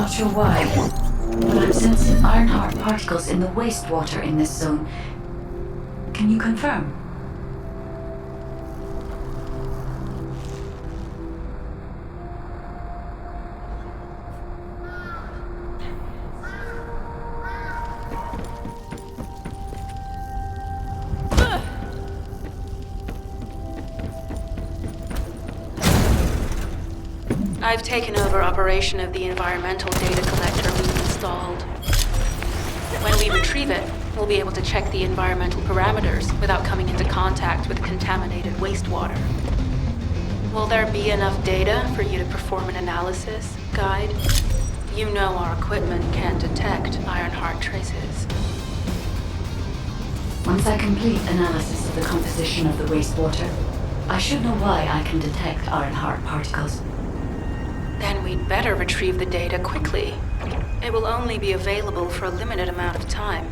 not sure why, but I'm sensing Ironheart particles in the wastewater in this zone. Can you confirm? I've taken over operation of the environmental data collector we installed. When we retrieve it, we'll be able to check the environmental parameters without coming into contact with contaminated wastewater. Will there be enough data for you to perform an analysis, Guide? You know our equipment can't detect Ironheart traces. Once I complete analysis of the composition of the wastewater, I should know why I can detect Ironheart particles. Then we'd better retrieve the data quickly. It will only be available for a limited amount of time.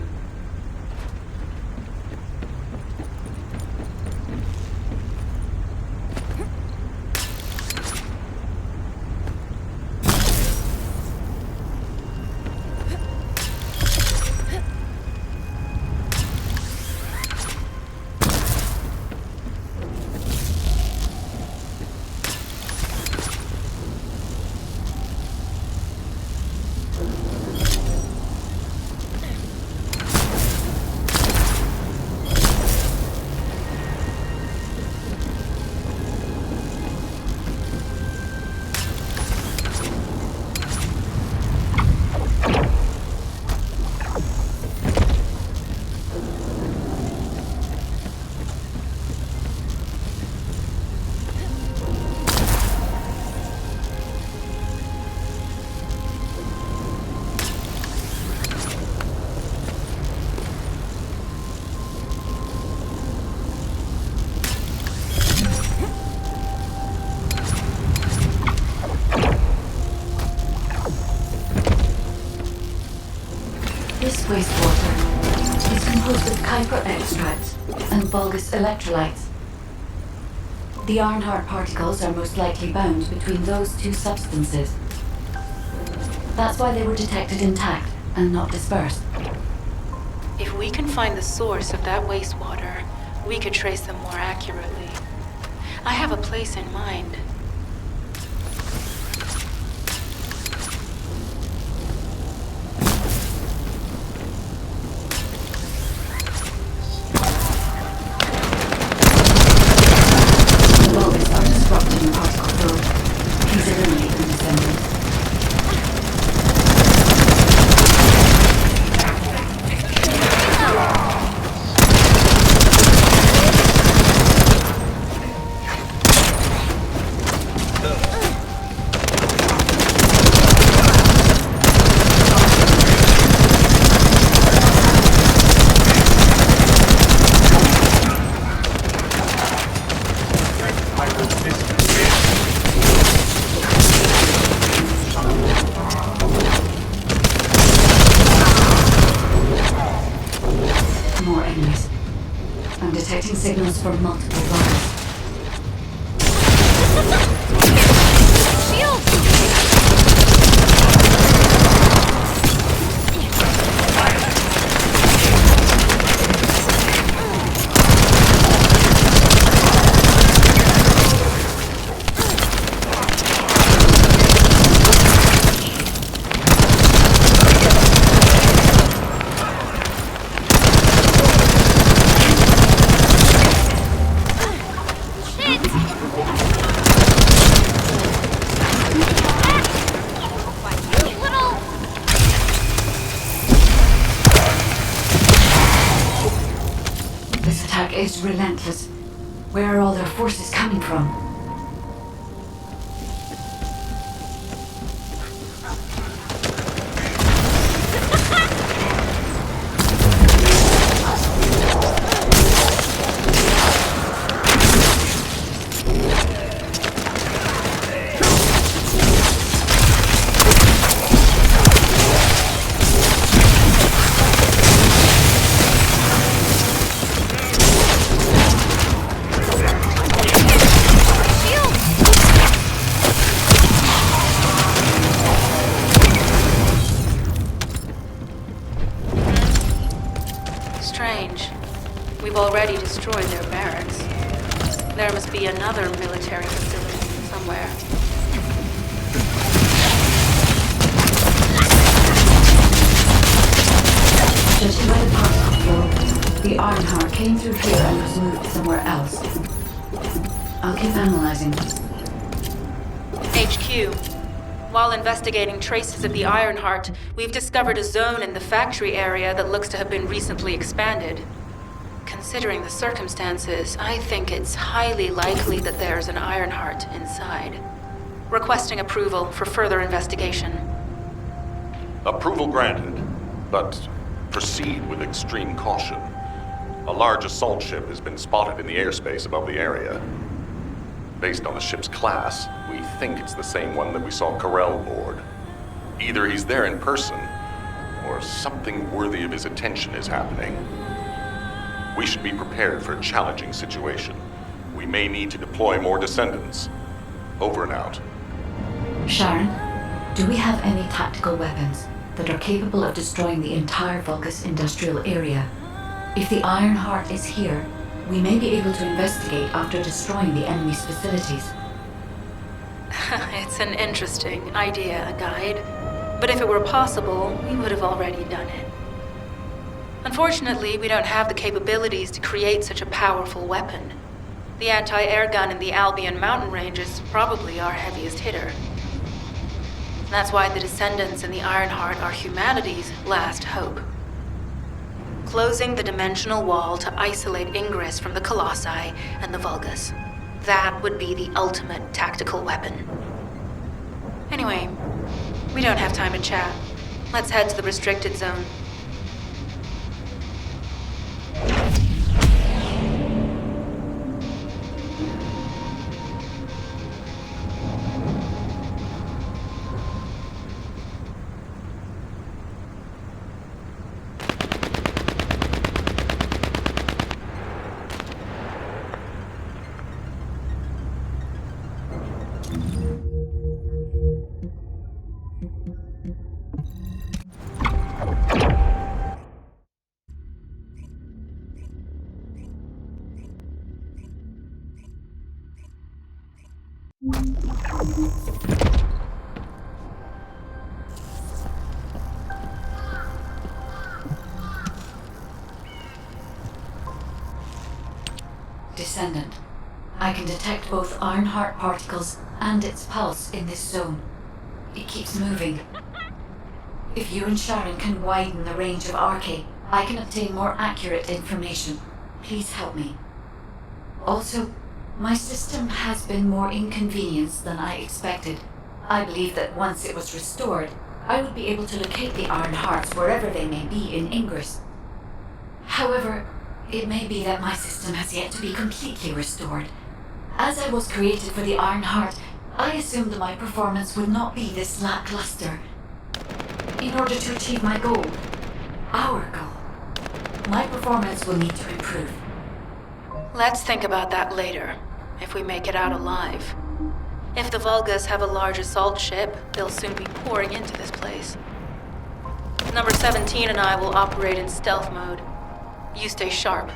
This wastewater is composed of Kuiper extracts and bulgus electrolytes. The Ironheart particles are most likely bound between those two substances. That's why they were detected intact and not dispersed. If we can find the source of that wastewater, we could trace them more accurately. I have a place in mind. Bulgus are disrupting the particle flow. Please eliminate them, Descendan. More enemies. I'm detecting signals from multiple wires. This attack is relentless. Where are all their forces coming from? we've already destroyed their barracks. There must be another military facility somewhere. Judging by the particle flow, the Ironheart came through here and was moved somewhere else. I'll keep analyzing. HQ. While investigating traces of the Ironheart, we've discovered a zone in the factory area that looks to have been recently expanded. Considering the circumstances, I think it's highly likely that there's an Ironheart inside. Requesting approval for further investigation. Approval granted, but proceed with extreme caution. A large assault ship has been spotted in the airspace above the area. Based on the ship's class, we think it's the same one that we saw Carell board. Either he's there in person, or something worthy of his attention is happening. We should be prepared for a challenging situation. We may need to deploy more Descendants. Over and out. Sharon, do we have any tactical weapons that are capable of destroying the entire Vulgus industrial area? If the Ironheart is here, we may be able to investigate after destroying the enemy's facilities. It's an interesting idea, Guide. But if it were possible, we would have already done it. Unfortunately, we don't have the capabilities to create such a powerful weapon. The anti-air gun in the Albion mountain range is probably our heaviest hitter. That's why the Descendants and the Ironheart are humanity's last hope. Closing the dimensional wall to isolate Ingress from the Colossi and the Vulgus. That would be the ultimate tactical weapon. Anyway, we don't have time to chat. Let's head to the restricted zone. Descendant. I can detect both Ironheart particles and its pulse in this zone. It keeps moving. If you and Sharon can widen the range of Arche, I can obtain more accurate information. Please help me. Also, my system has been more inconvenienced than I expected. I believe that once it was restored, I would be able to locate the Ironhearts wherever they may be in Ingress. However, it may be that my system has yet to be completely restored. As I was created for the Ironheart, I assumed my performance would not be this lackluster. In order to achieve my goal, our goal, my performance will need to improve. Let's think about that later, if we make it out alive. If the Vulgus have a large assault ship, they'll soon be pouring into this place. Number 17 and I will operate in stealth mode. You stay sharp.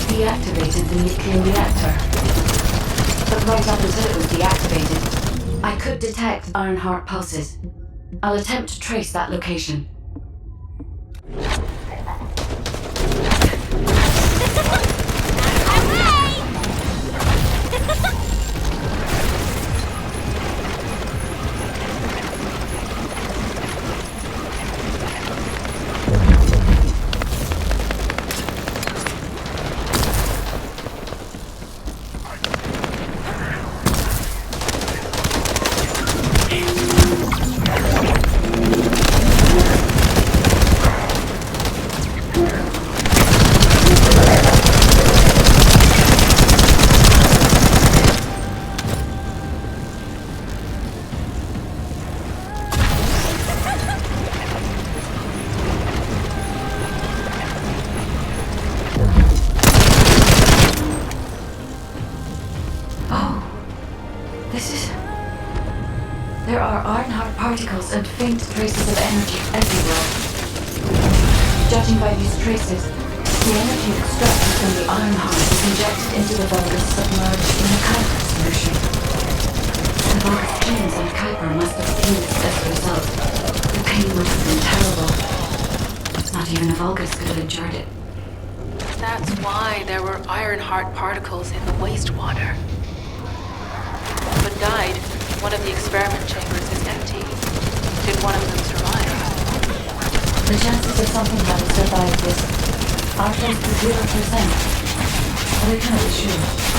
Deactivated the nuclear reactor. But right up until it was deactivated, I could detect Ironheart pulses. I'll attempt to trace that location. particles and faint traces of energy everywhere. Judging by these traces, the energy extracted from the Ironheart is injected into the Vulgus submerged in the Kuiper solution. The Vulgus genes and Kuiper must have fused as a result. The pain would have been terrible. Not even a Vulgus could have endured it. That's why there were Ironheart particles in the wastewater. But died. One of the experiment chambers is empty. Did one of them survive? The chances of something having survived this are close to 0%. But I cannot be sure.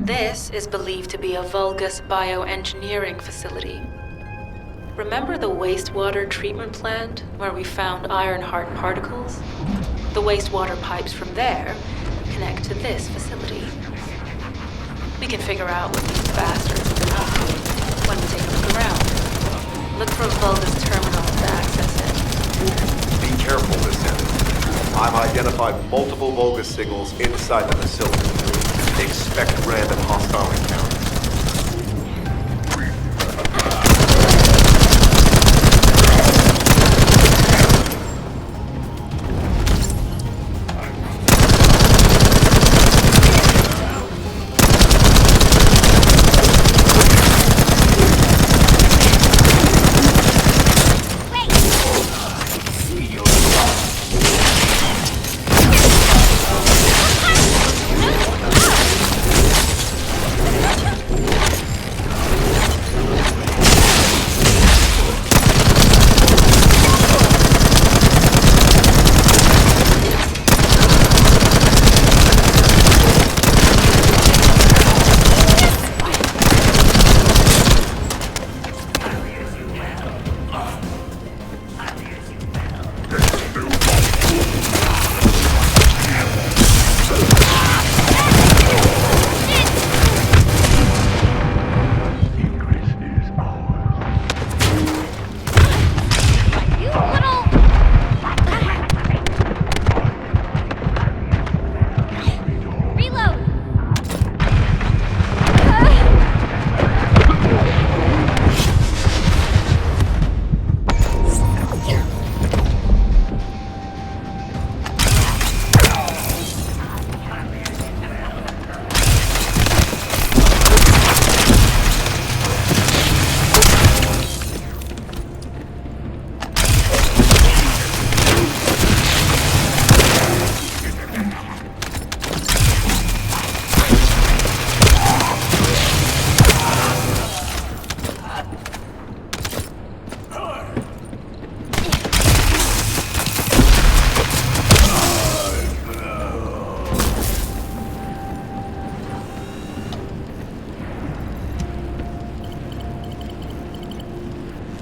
This is believed to be a Vulgus bioengineering facility. Remember the wastewater treatment plant where we found Ironheart particles? The wastewater pipes from there connect to this facility. We can figure out what these bastards are up to when we take a look around. Look for a Vulgus terminal to access it. Be careful, Descendan. I've identified multiple Vulgus signals inside the facility. Expect random hostile encounters.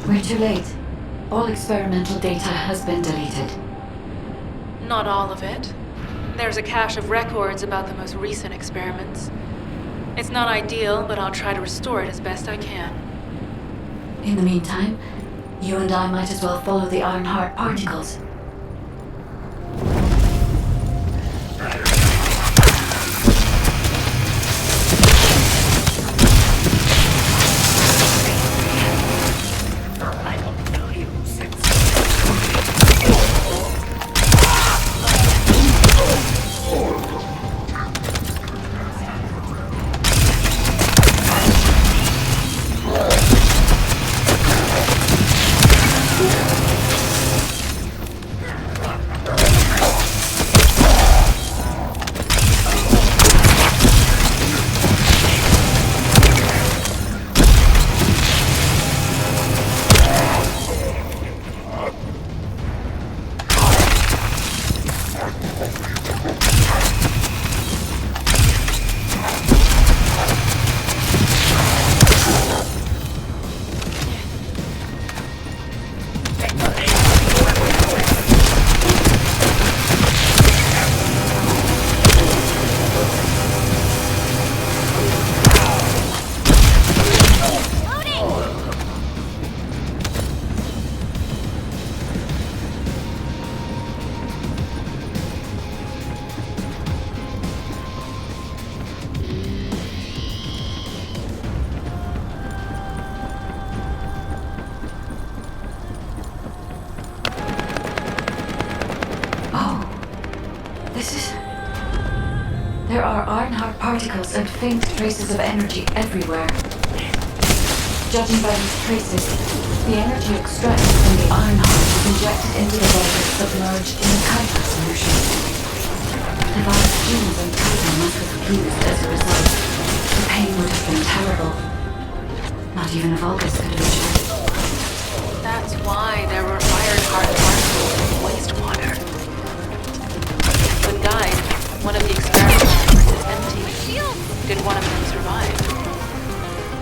We're too late. All experimental data has been deleted. Not all of it. There's a cache of records about the most recent experiments. It's not ideal, but I'll try to restore it as best I can. In the meantime, you and I might as well follow the Ironheart particles. Ironheart particles and faint traces of energy everywhere. Judging by these traces, the energy extracted from the Ironheart was injected into the Vulgus submerged in the Kuiper solution. The virus genes and Kuiper must have fused as a result. The pain would have been terrible. Not even a Vulgus could have endured. That's why there were Ironheart particles in the wastewater. But guide, one of the experiment chambers is empty. Did one of them survive?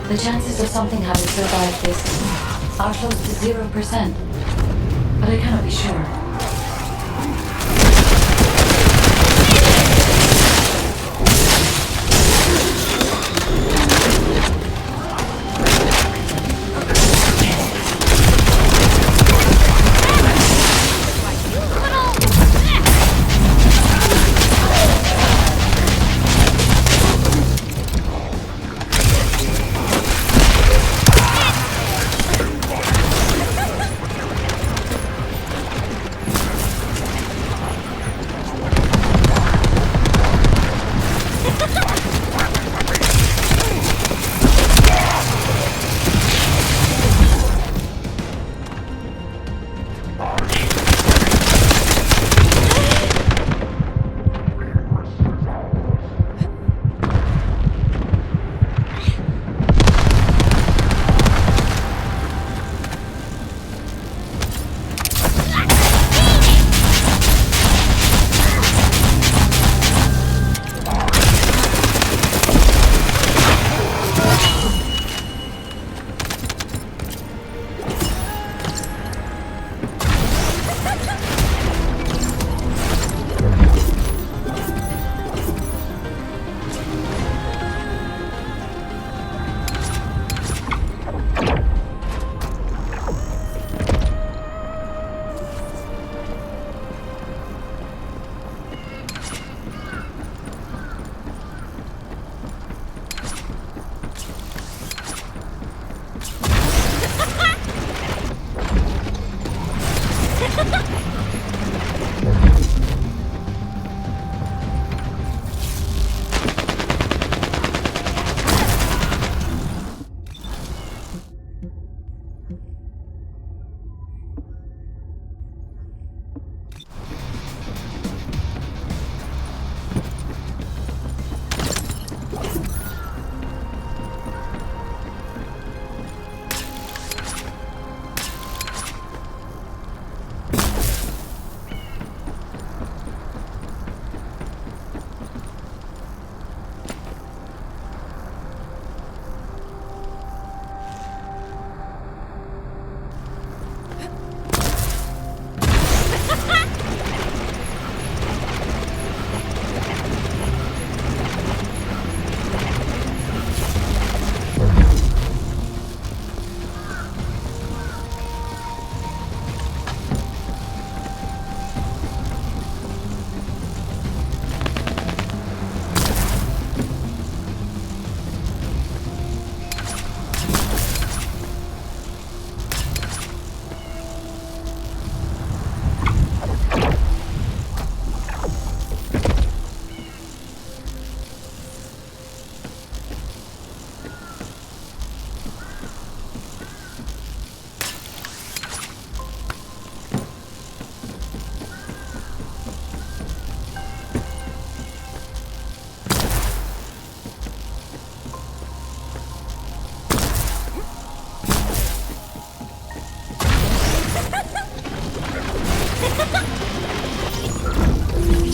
The chances of something having survived this are close to 0%, but I cannot be sure.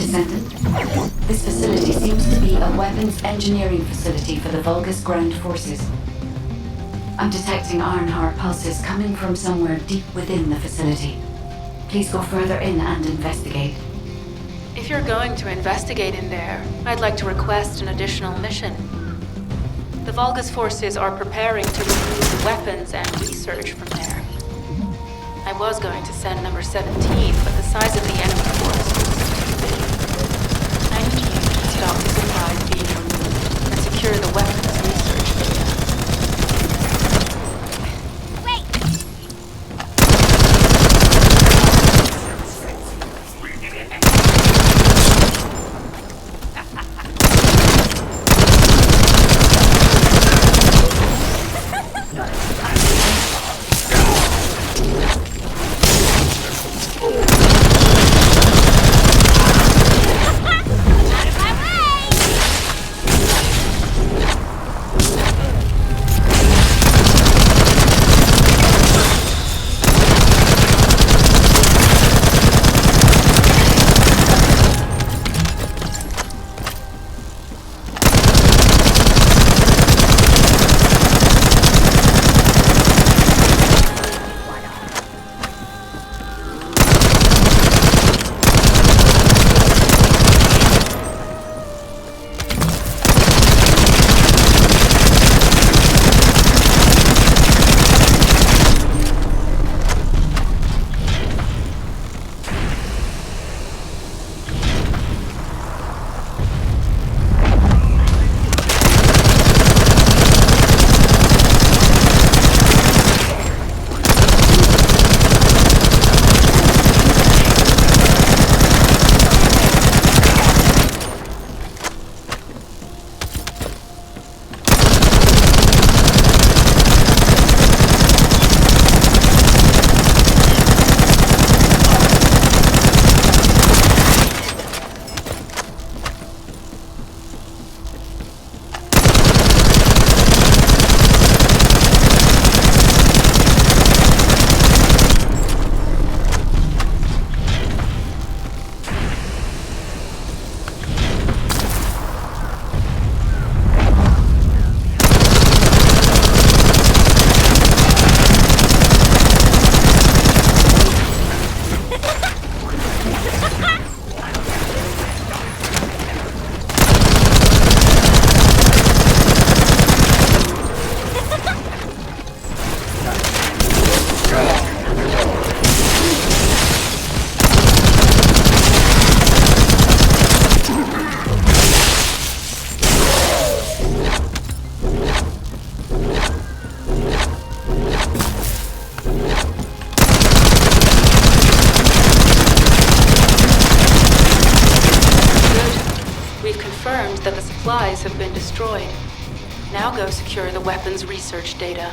Descendan, this facility seems to be a weapons engineering facility for the Vulgus ground forces. I'm detecting Ironheart pulses coming from somewhere deep within the facility. Please go further in and investigate. If you're going to investigate in there, I'd like to request an additional mission. The Vulgus forces are preparing to remove the weapons and research from there. I was going to send number 17, but the size of the enemy force was too big. I need you to stop the supplies being removed and secure the weapons research data. artifacts have been destroyed. Now go secure the weapons research data.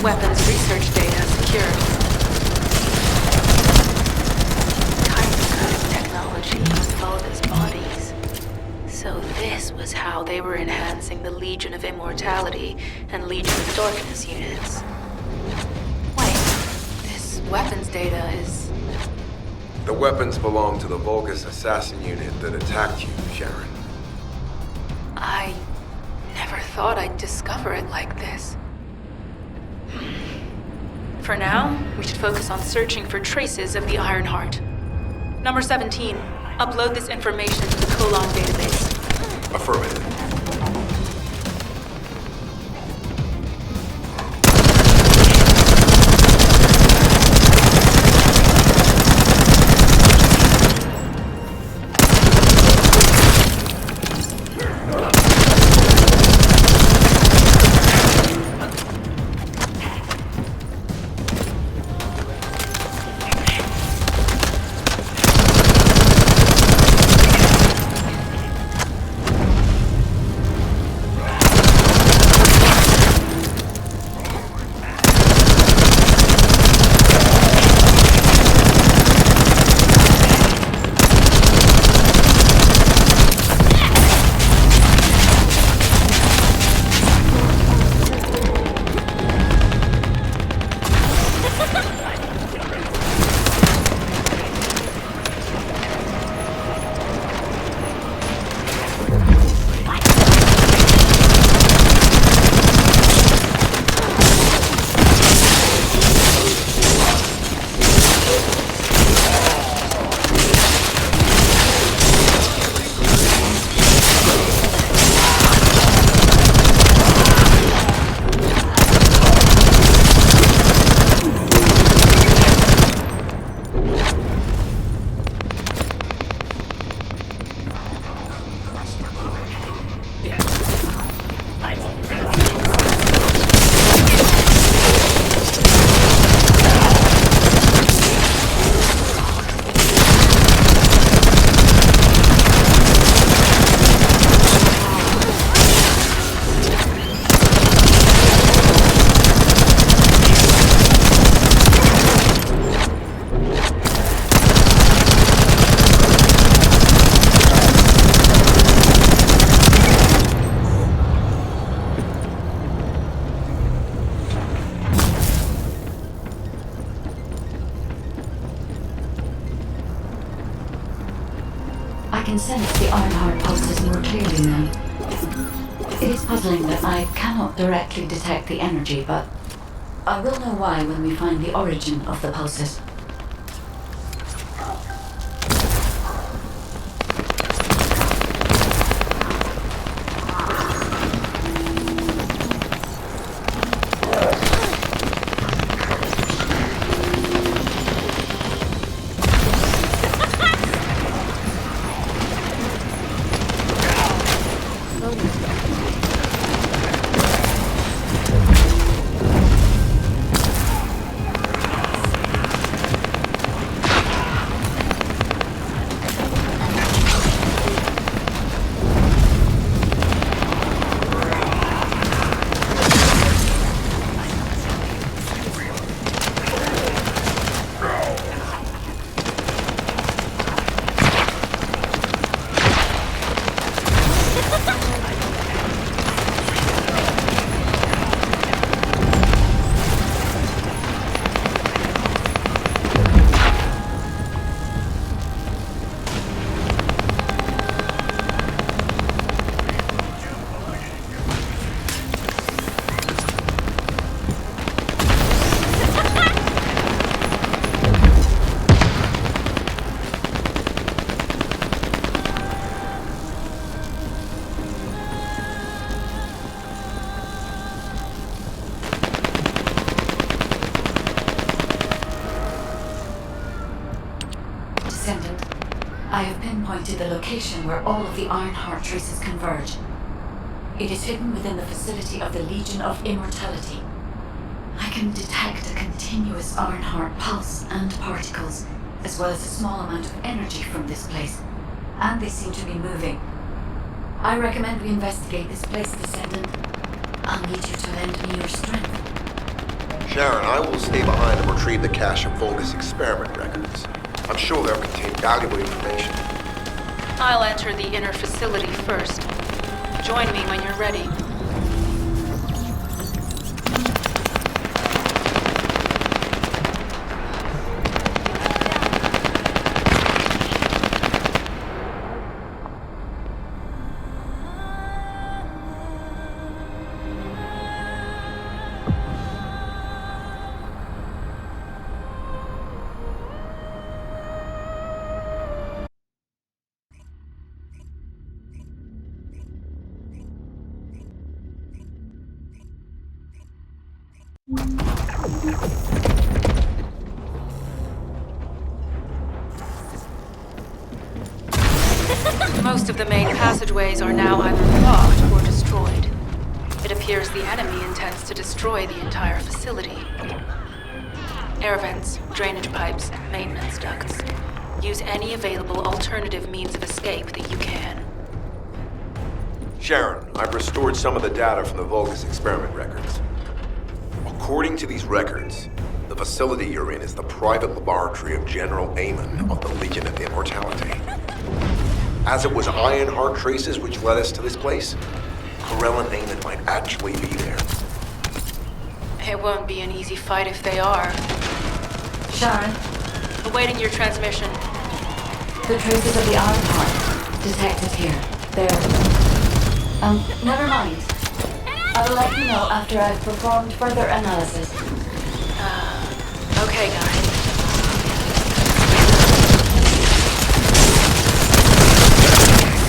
Weapons research data secured. Kind technology on Vulgus bodies. So this was how they were enhancing the Legion of Immortality and Legion of Darkness units. Wait, this weapons data is... The weapons belong to the Vulgus assassin unit that attacked you, Sharon. I never thought I'd discover it like this. For now, we should focus on searching for traces of the Ironheart. Number 17, upload this information to the Colon database. Affirmative. can sense the Ironheart pulses more clearly now. It is puzzling that I cannot directly detect the energy, but I will know why when we find the origin of the pulses. Descendant, I have pinpointed the location where all of the Ironheart traces converge. It is hidden within the facility of the Legion of Immortality. I can detect a continuous Ironheart pulse and particles, as well as a small amount of energy from this place, and they seem to be moving. I recommend we investigate this place, Descendant. I'll need you to lend me your strength. Sharon, I will stay behind and retrieve the cache of Vulgus experiment records. I'm sure they'll contain valuable information. I'll enter the inner facility first. Join me when you're ready. Most of the main passageways are now either blocked or destroyed. It appears the enemy intends to destroy the entire facility. Air vents, drainage pipes, maintenance ducts. Use any available alternative means of escape that you can. Sharon, I've restored some of the data from the Vulgus experiment records. According to these records, the facility you're in is the private laboratory of General Amon of the Legion of Immortality. As it was Ironheart traces which led us to this place, Corell and Amon might actually be there. It won't be an easy fight if they are. Sharon, Awaiting your transmission. the traces of the Ironheart detected here. They're... never mind. I'll let you know after I've performed further analysis. Okay, guys.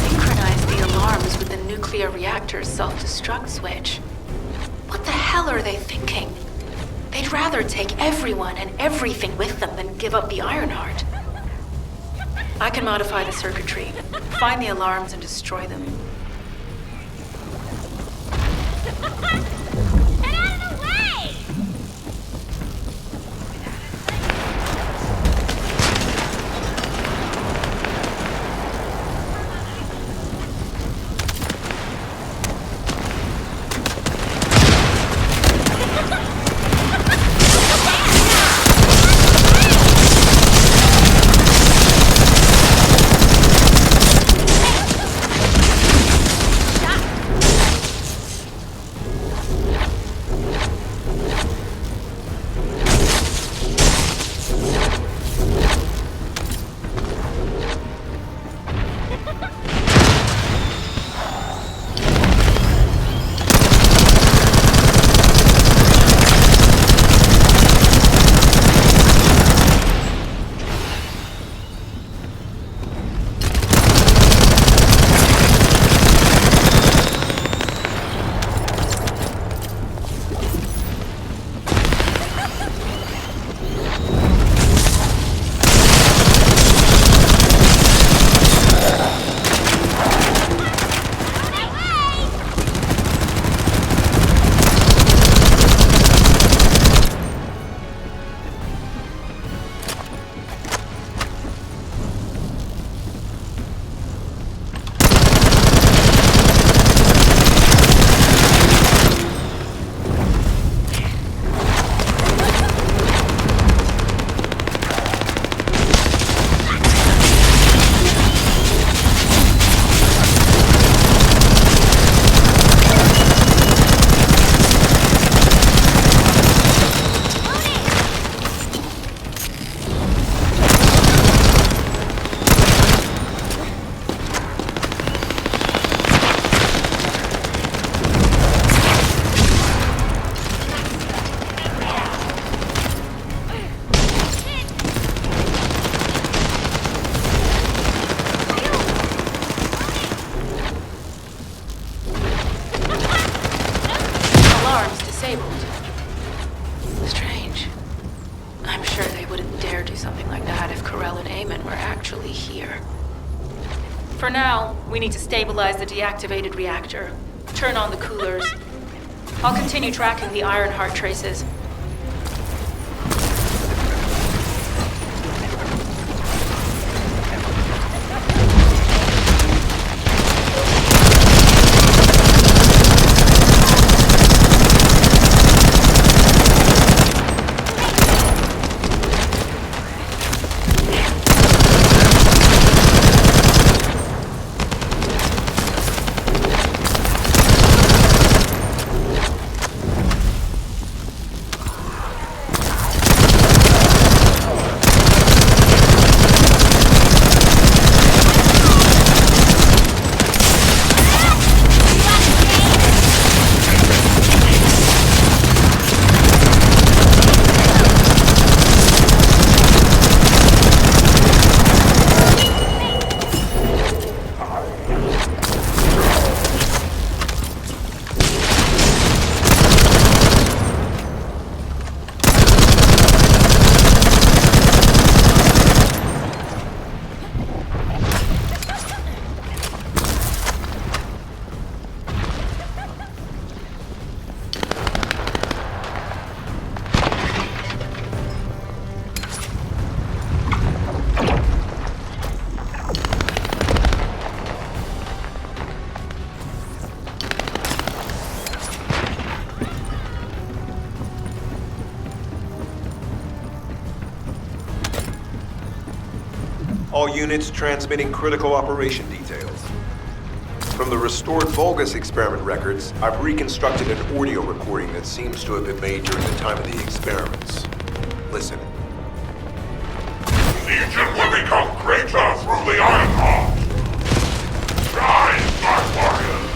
Synchronize the alarms with the nuclear reactor's self-destruct switch. What the hell are they thinking? They'd rather take everyone and everything with them than give up the Ironheart. I can modify the circuitry, find the alarms and destroy them. Corell and Eamon were actually here. For now, we need to stabilize the deactivated reactor, turn on the coolers. I'll continue tracking the Ironheart traces. All units transmitting critical operation details. From the restored Vulgus experiment records, I've reconstructed an audio recording that seems to have been made during the time of the experiments. Listen. Legion will become greater through the Ironheart. Rise, my warriors!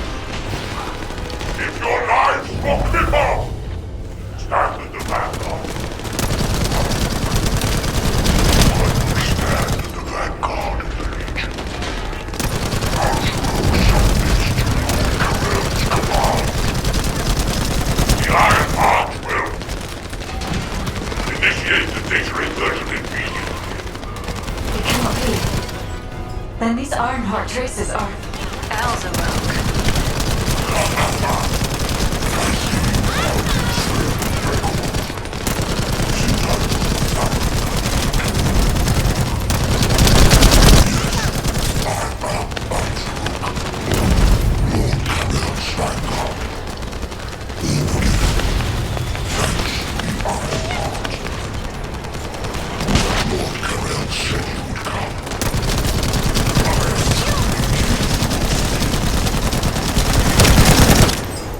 If your lives will cripple, stand in the vanguard. Stand in the vanguard of the Legion. The Ironheart will initiate the data inversion immediately. It cannot be. Then these Ironheart traces are... Alzarok.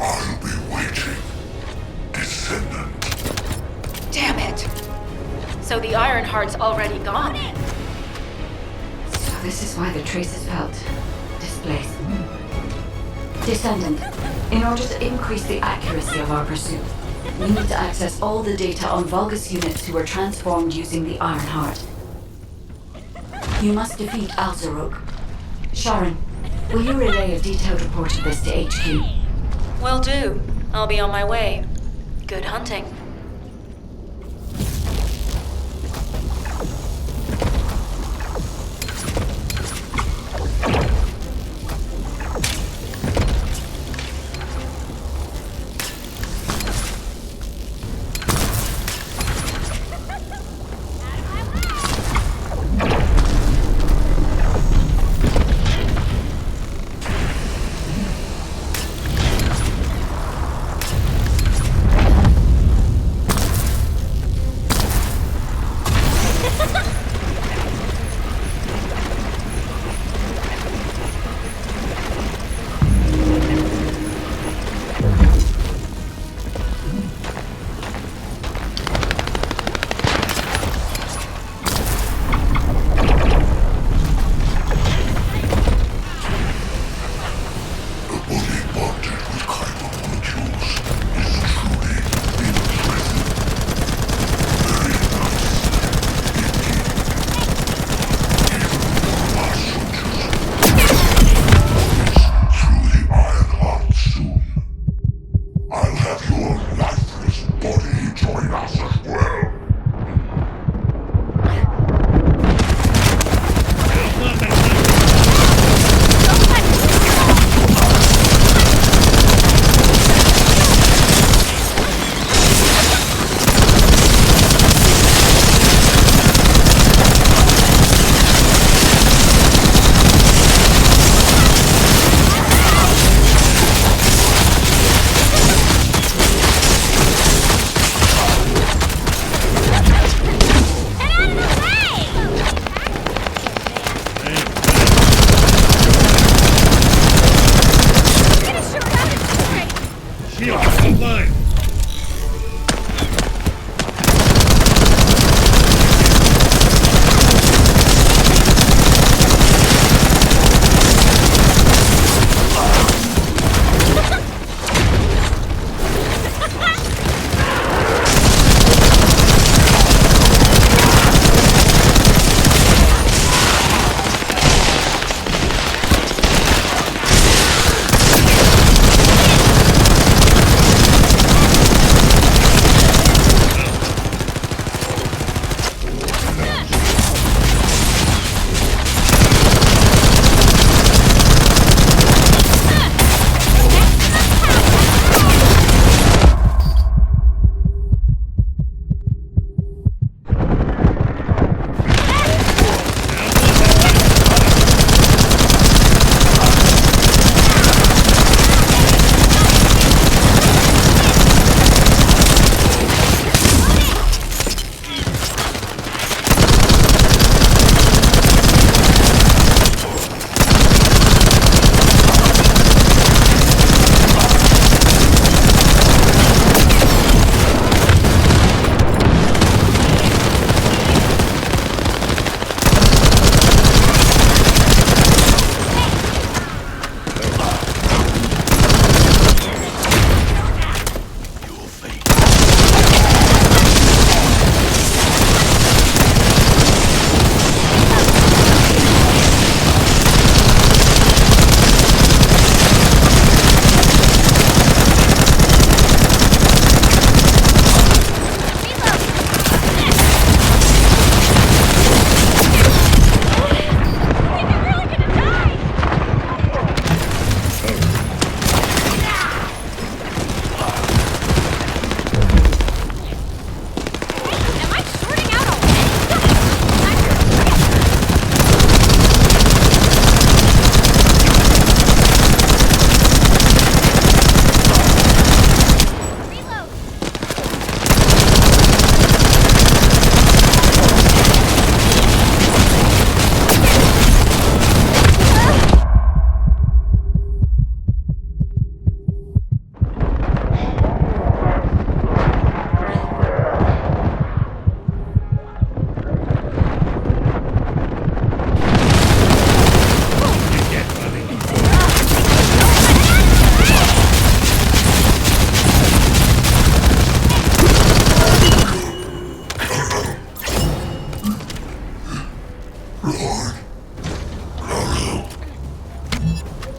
I'll be waiting. Descendant. Damn it! So the Ironheart's already gone. So this is why the traces felt displaced. Descendant, in order to increase the accuracy of our pursuit, we need to access all the data on Vulgus units who were transformed using the Ironheart. You must defeat Alzarok. Sharon, will you relay a detailed report of this to HQ? Will do. I'll be on my way. Good hunting.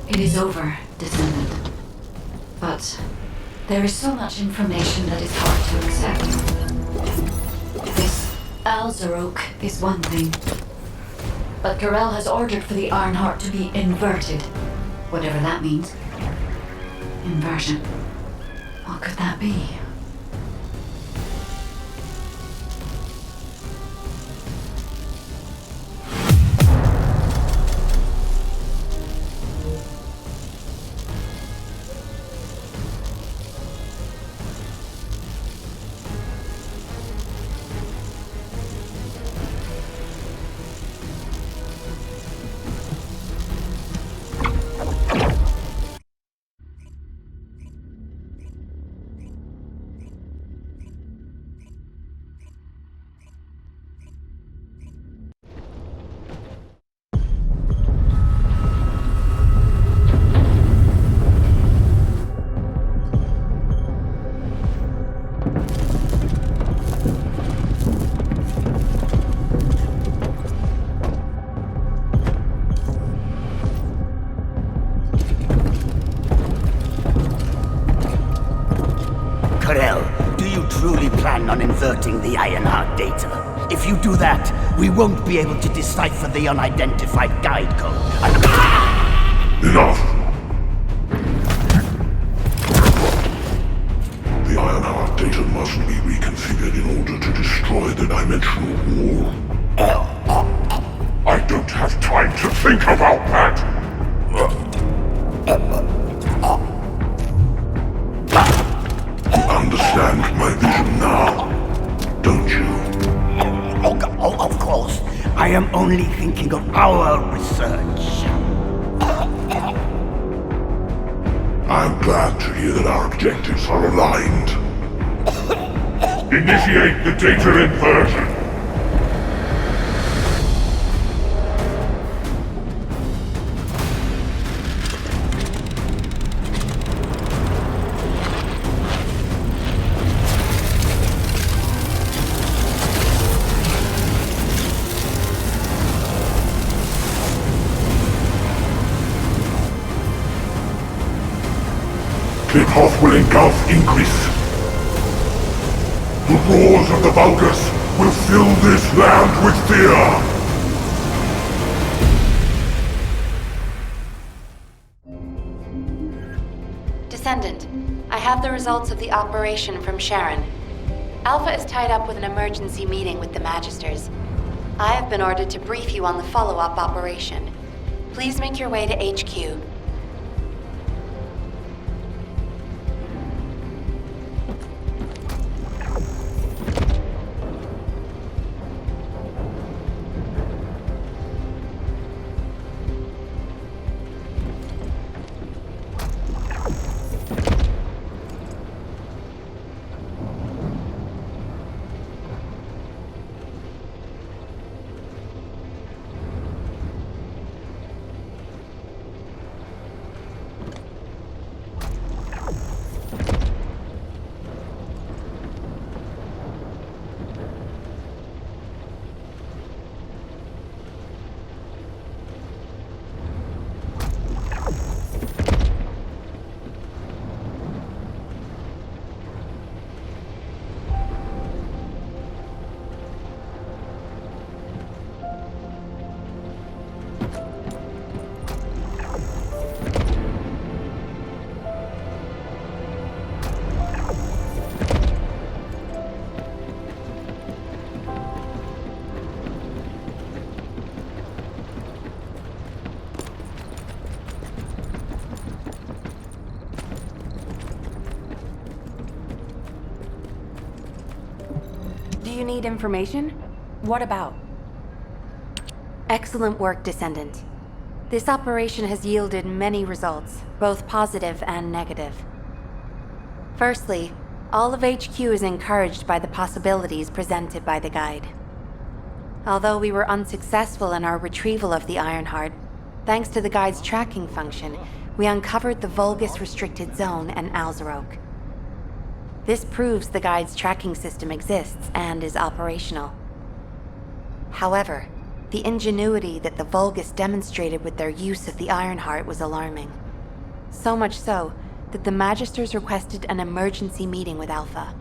It is over, Descendant. But there is so much information that is hard to accept. This Alzarok is one thing. But Corel has ordered for the Ironheart to be inverted. Whatever that means. Inversion. What could that be? Do you truly plan on inverting the Ironheart data? If you do that, we won't be able to decipher the unidentified guide code. Enough! The Ironheart data must be reconfigured in order to destroy the dimensional wall. I don't have time to think about that! Understand my vision now, don't you? Oh, of course. I am only thinking of our research. I'm glad to hear that our objectives are aligned. Initiate the data inversion. The path will engulf Increase. The roars of the Vulgus will fill this land with fear! Descendant, I have the results of the operation from Sharon. Alpha is tied up with an emergency meeting with the Magisters. I have been ordered to brief you on the follow-up operation. Please make your way to HQ. Do you need information? What about? Excellent work, Descendant. This operation has yielded many results, both positive and negative. Firstly, all of HQ is encouraged by the possibilities presented by the guide. Although we were unsuccessful in our retrieval of the Ironheart, thanks to the guide's tracking function, we uncovered the Vulgus Restricted Zone and Alzarok. This proves the guide's tracking system exists and is operational. However, The ingenuity that the Vulgus demonstrated with their use of the Ironheart was alarming. So much so that the Magisters requested an emergency meeting with Alpha.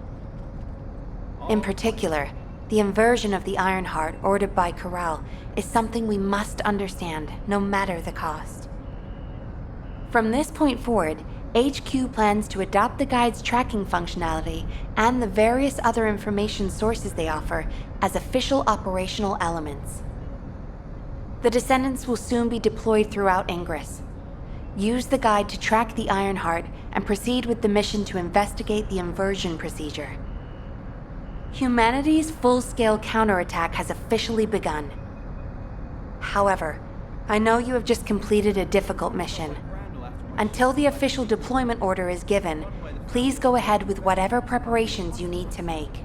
In particular, the inversion of the Ironheart ordered by Corral is something we must understand, no matter the cost. From this point forward, HQ plans to adopt the Guide's tracking functionality and the various other information sources they offer as official operational elements. The Descendants will soon be deployed throughout Ingress. Use the Guide to track the Ironheart and proceed with the mission to investigate the inversion procedure. Humanity's full-scale counterattack has officially begun. However, I know you have just completed a difficult mission. Until the official deployment order is given, please go ahead with whatever preparations you need to make.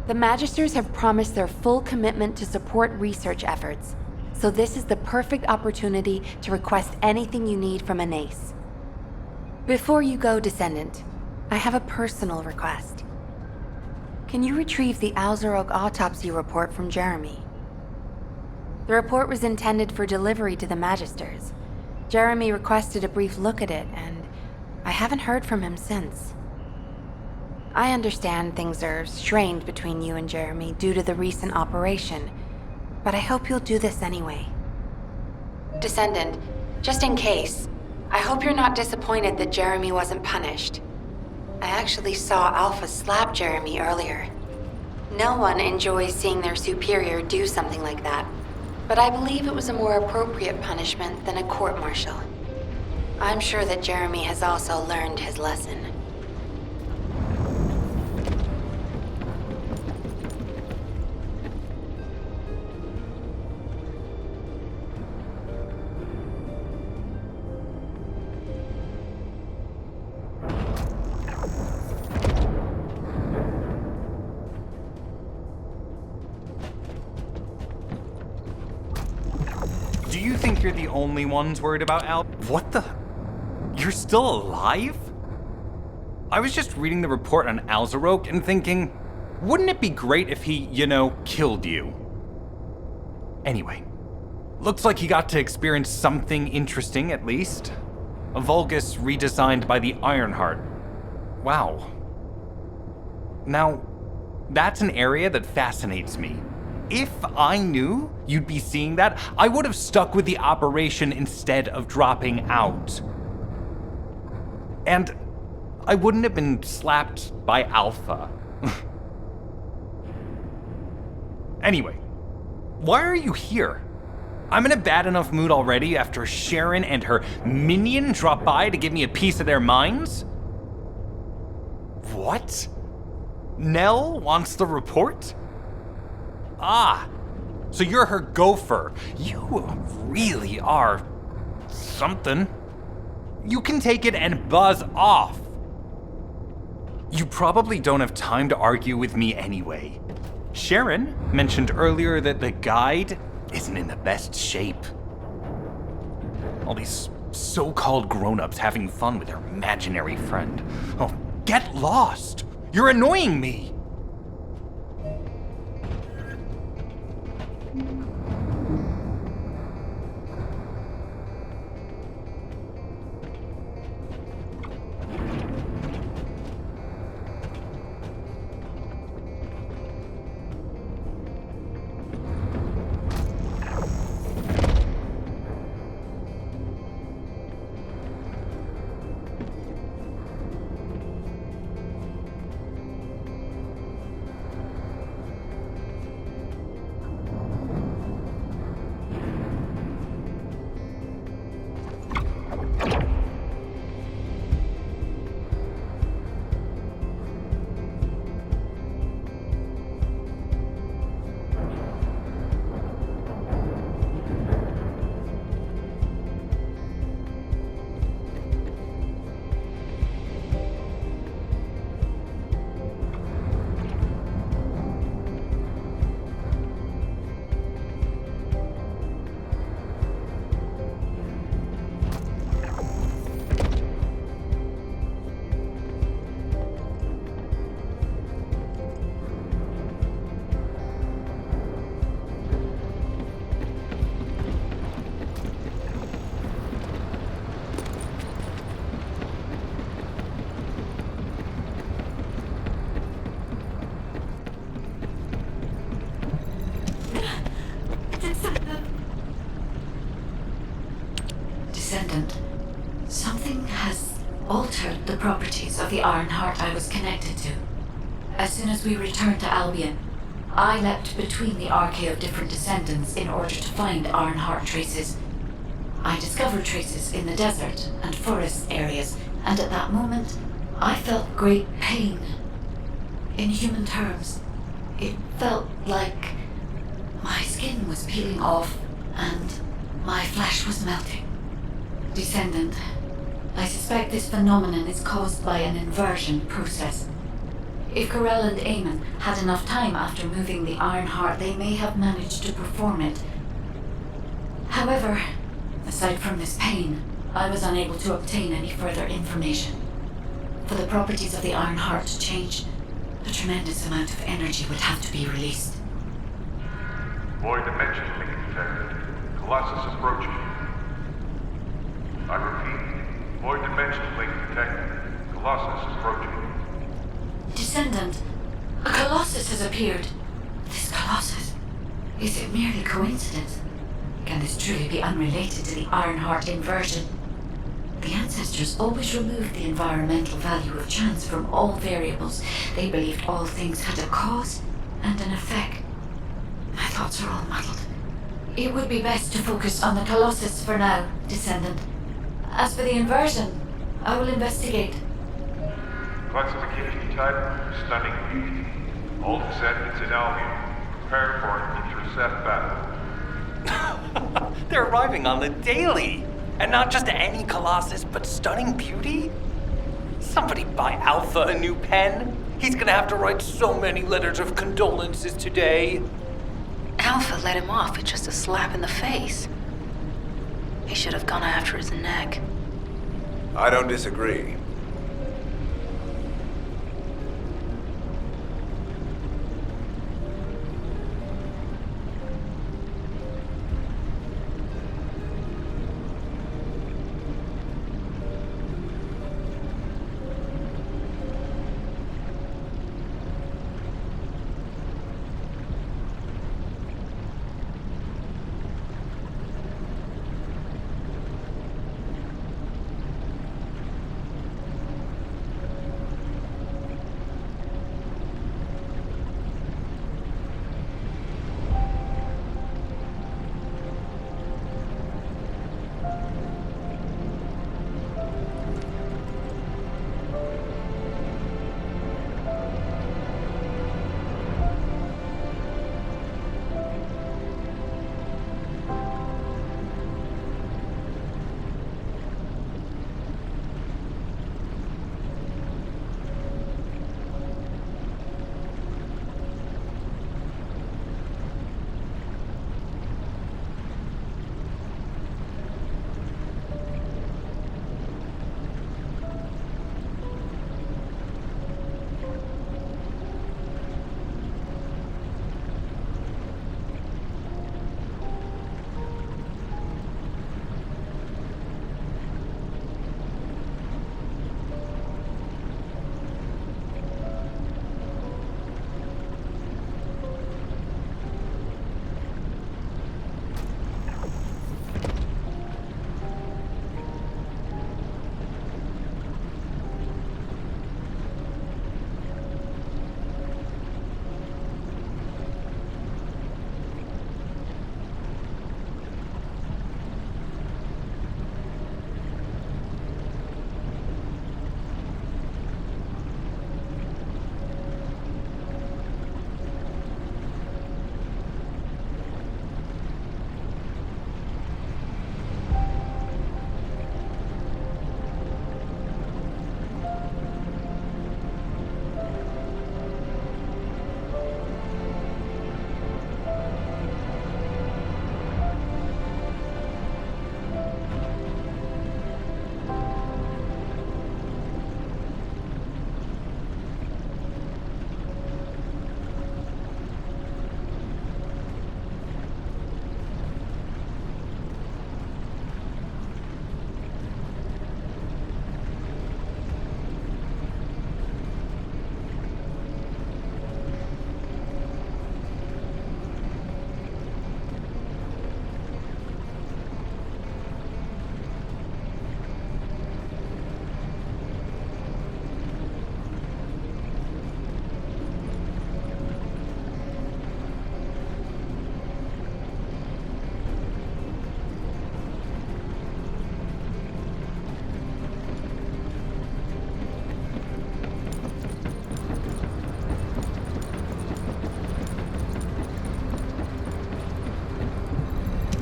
The Magisters have promised their full commitment to support research efforts, so this is the perfect opportunity to request anything you need from an ace. Before you go, Descendant, I have a personal request. Can you retrieve the Alzarok autopsy report from Jeremy? The report was intended for delivery to the Magisters. Jeremy requested a brief look at it, and I haven't heard from him since. I understand things are strained between you and Jeremy due to the recent operation, but I hope you'll do this anyway. Descendant, just in case, I hope you're not disappointed that Jeremy wasn't punished. I actually saw Alpha slap Jeremy earlier. No one enjoys seeing their superior do something like that, but I believe it was a more appropriate punishment than a court-martial. I'm sure that Jeremy has also learned his lesson. Do you think you're the only ones worried about Al? What the? You're still alive? I was just reading the report on Alzarok and thinking, wouldn't it be great if he, killed you? Anyway, looks like he got to experience something interesting at least. A Vulgus redesigned by the Ironheart. Wow. Now, that's an area that fascinates me. If I knew you'd be seeing that, I would have stuck with the operation instead of dropping out. And I wouldn't have been slapped by Alpha. Anyway, why are you here? I'm in a bad enough mood already after Sharon and her minion drop by to give me a piece of their minds? What? Nell wants the report? Ah, so you're her gopher. You really are something. You can take it and buzz off. You probably don't have time to argue with me anyway. Sharon mentioned earlier that the Guide isn't in the best shape. All these so-called grown-ups having fun with their imaginary friend. Oh, get lost! You're annoying me! Descendant, something has altered the properties of the Ironheart I was connected to. As soon as we returned to Albion, I leapt between the archae of different Descendants in order to find Ironheart traces. I discovered traces in the desert and forest areas, and at that moment, I felt great pain. In human terms, it felt like my skin was peeling off and my flesh was melting. Descendant, I suspect this phenomenon is caused by an inversion process. If Corell and Eamon had enough time after moving the Ironheart, they may have managed to perform it. However, aside from this pain, I was unable to obtain any further information. For the properties of the Ironheart to change, a tremendous amount of energy would have to be released. Void dimension link detected. Colossus approaching. I repeat, void dimension link detected. Colossus approaching. Descendant, a Colossus has appeared. This Colossus, is it merely coincidence? Can this truly be unrelated to the Ironheart inversion? The ancestors always removed the environmental value of chance from all variables. They believed all things had a cause and an effect. My thoughts are all muddled. It would be best to focus on the Colossus for now, Descendant. As for the inversion, I will investigate. Classification type, stunning beauty. All descendants in Albion. Prepare for an intercept battle. They're arriving on the daily! And not just any Colossus, but stunning beauty? Somebody buy Alpha a new pen? He's gonna have to write so many letters of condolences today. Alpha let him off with just a slap in the face. He should have gone after his neck. I don't disagree.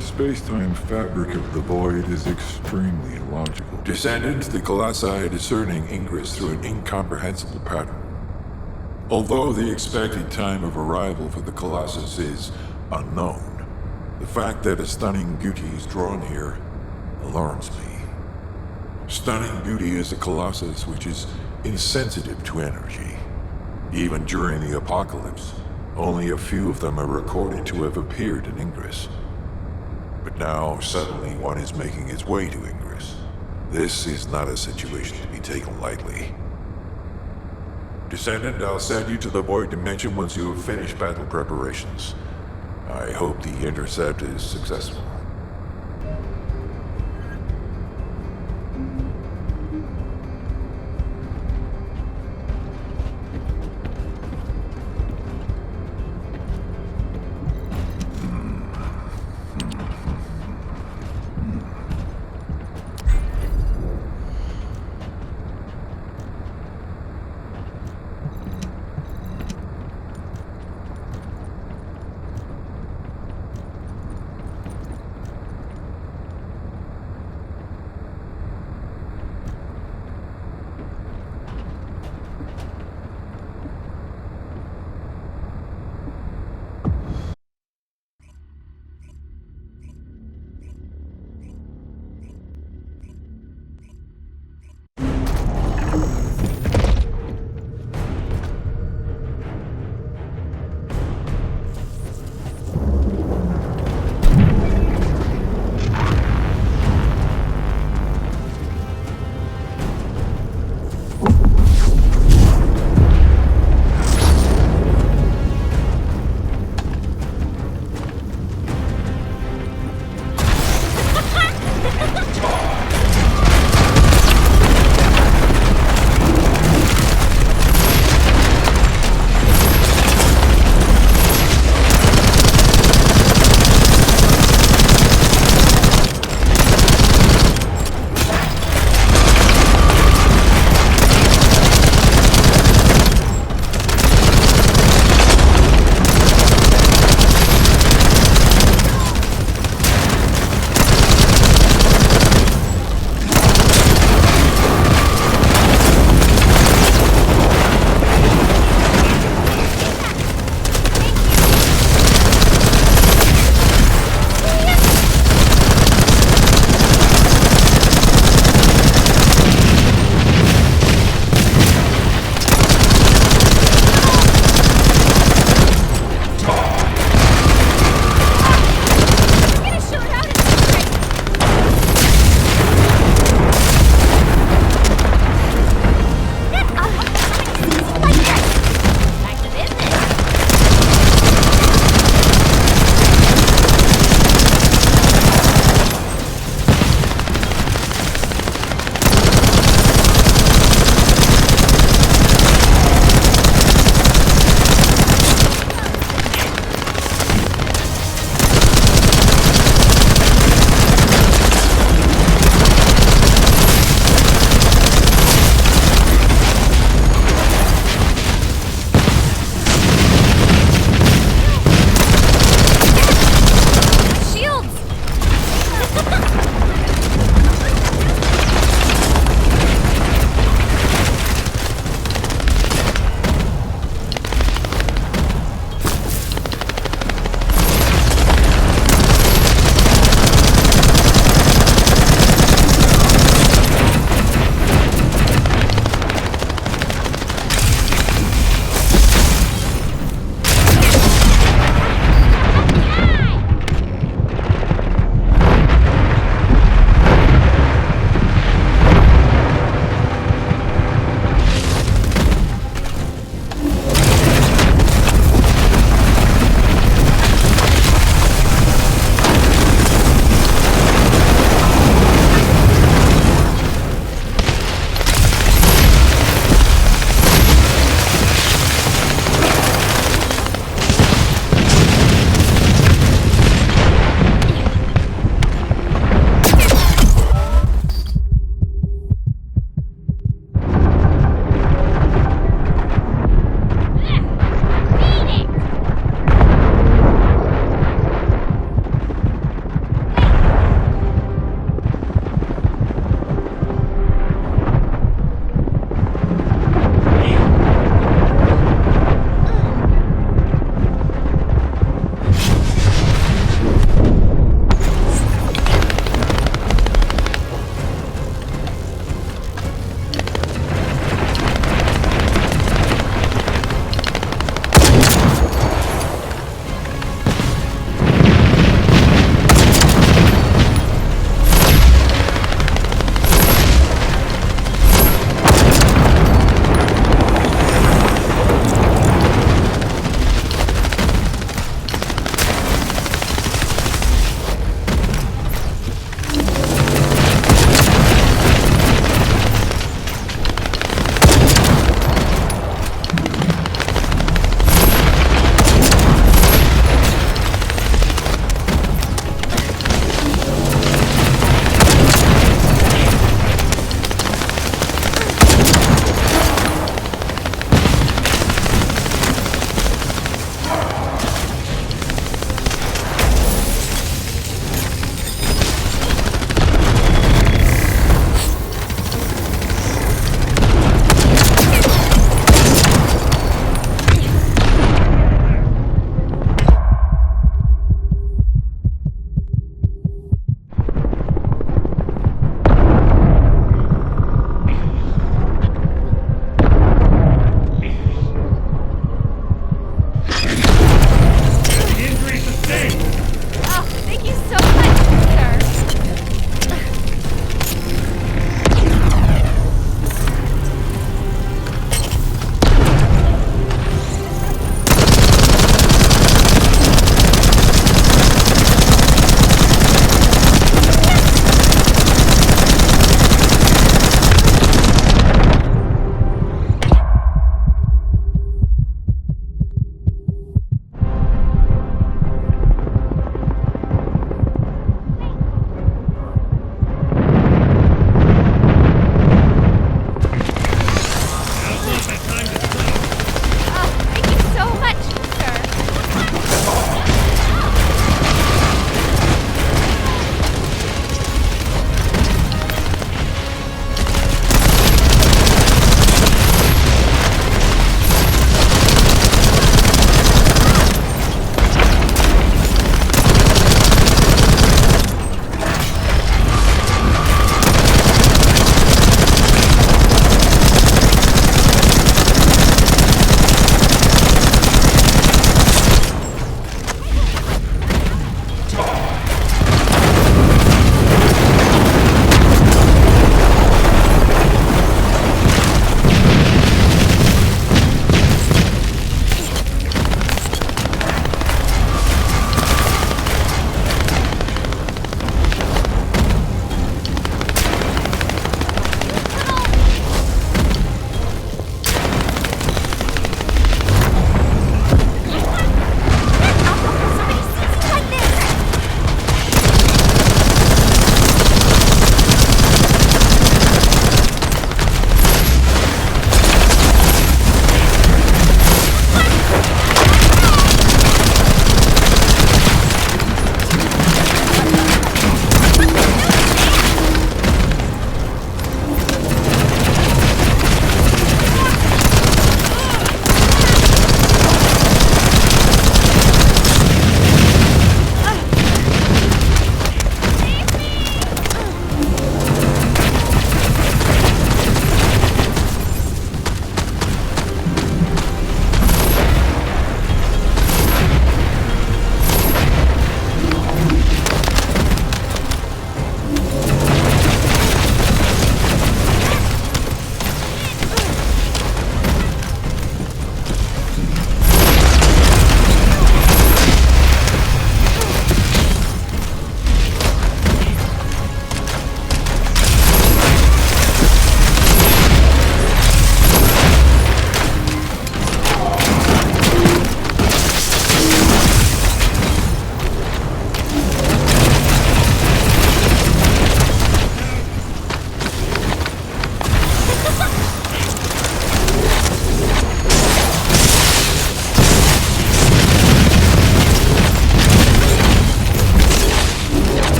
The space-time fabric of the void is extremely illogical. Descendants, the Colossi are discerning ingress through an incomprehensible pattern. Although the expected time of arrival for the Colossus is unknown, the fact that a stunning beauty is drawn here alarms me. Stunning beauty is a Colossus which is insensitive to energy. Even during the apocalypse, only a few of them are recorded to have appeared in Ingress. But now, suddenly, one is making its way to Ingress. This is not a situation to be taken lightly. Descendant, I'll send you to the Void Dimension once you have finished battle preparations. I hope the intercept is successful.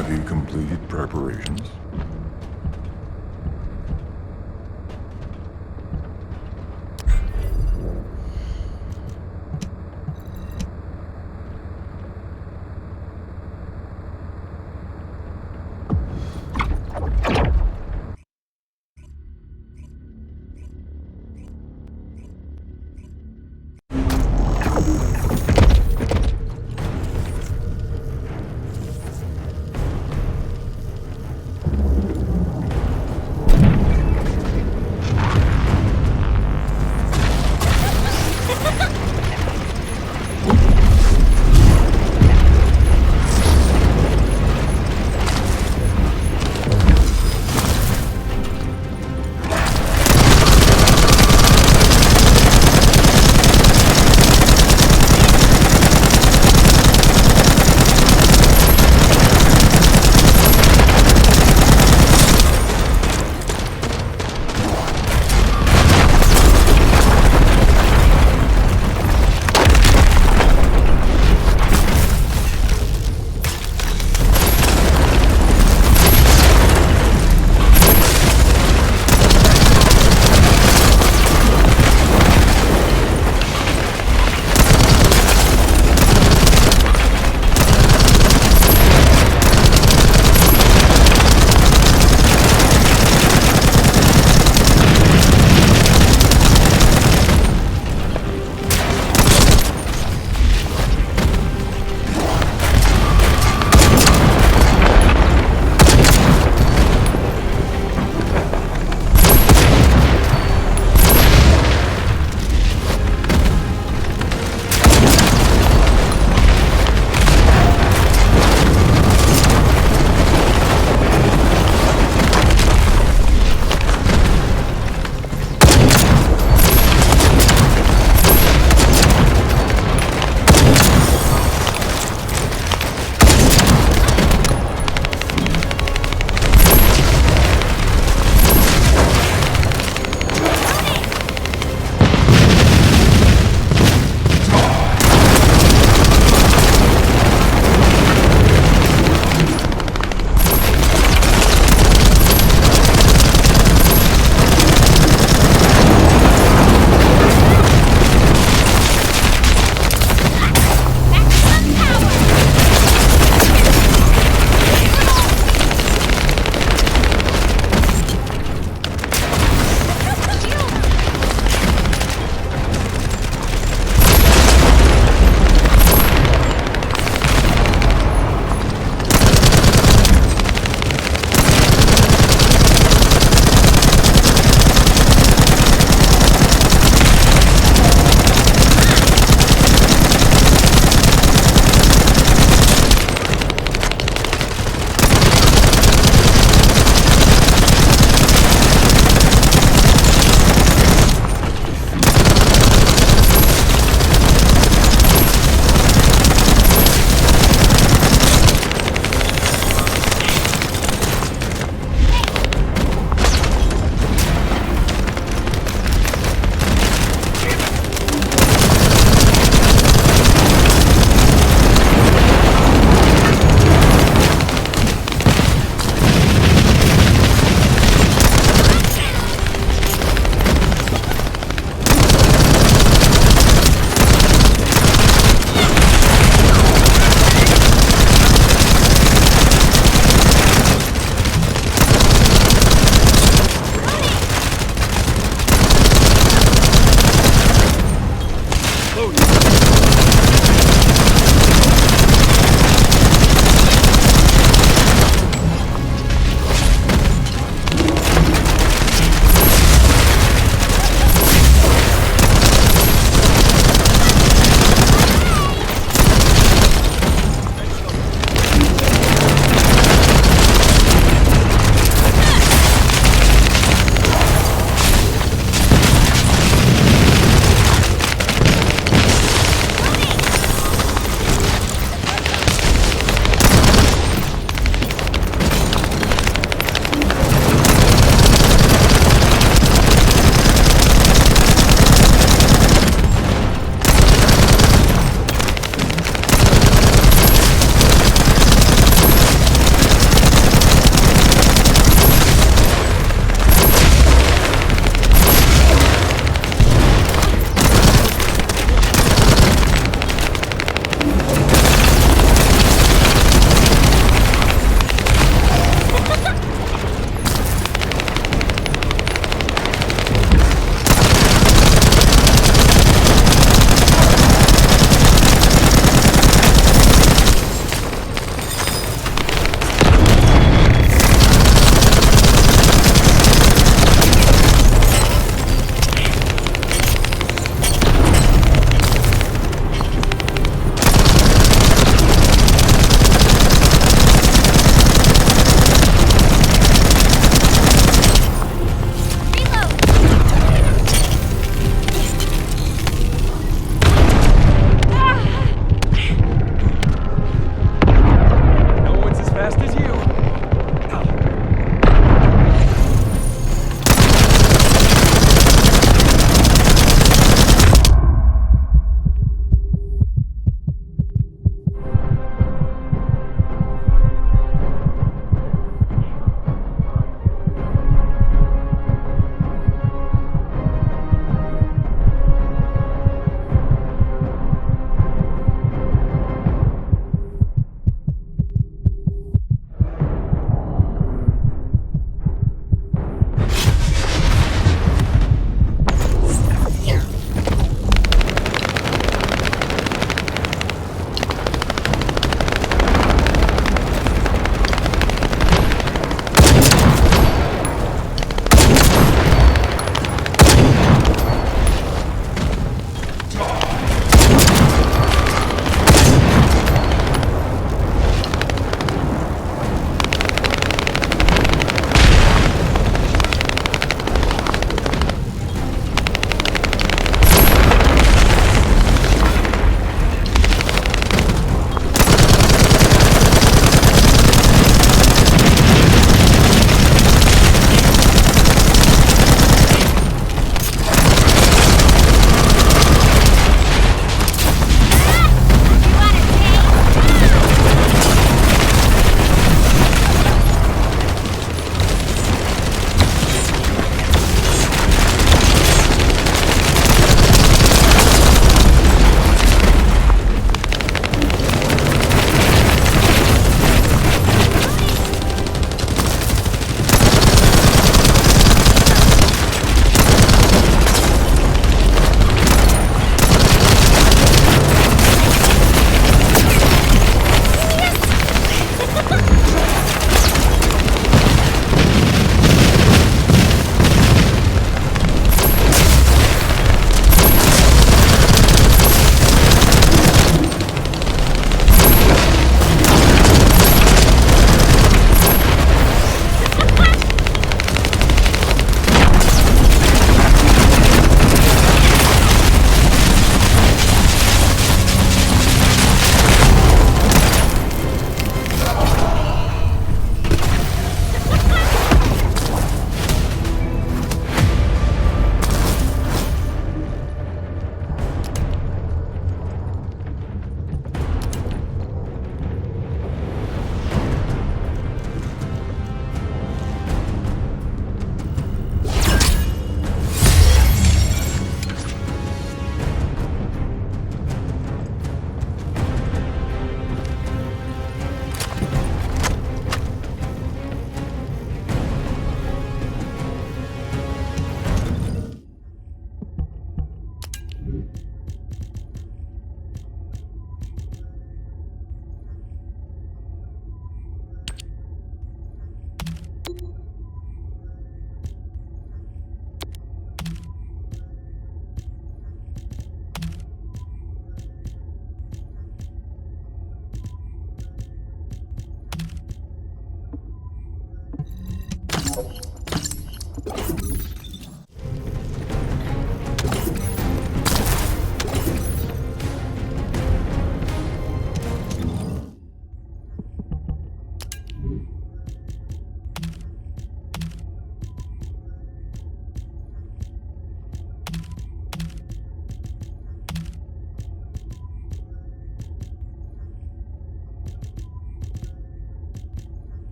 Have you completed preparations?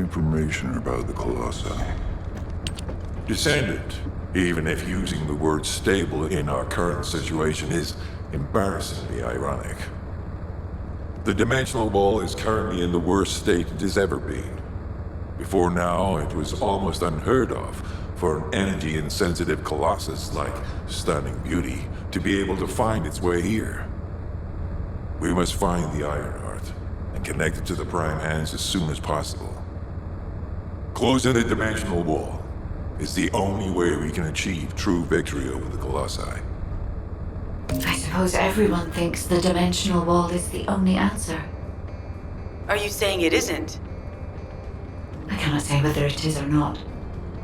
information about the Colossi. Descendant, even if using the word stable in our current situation is embarrassingly ironic. The dimensional wall is currently in the worst state it has ever been. Before now, it was almost unheard of for an energy-insensitive colossus like Stunning Beauty to be able to find its way here. We must find the Ironheart and connect it to the Prime Hands as soon as possible. Closing the dimensional wall is the only way we can achieve true victory over the Colossi. I suppose everyone thinks the dimensional wall is the only answer. Are you saying it isn't? I cannot say whether it is or not.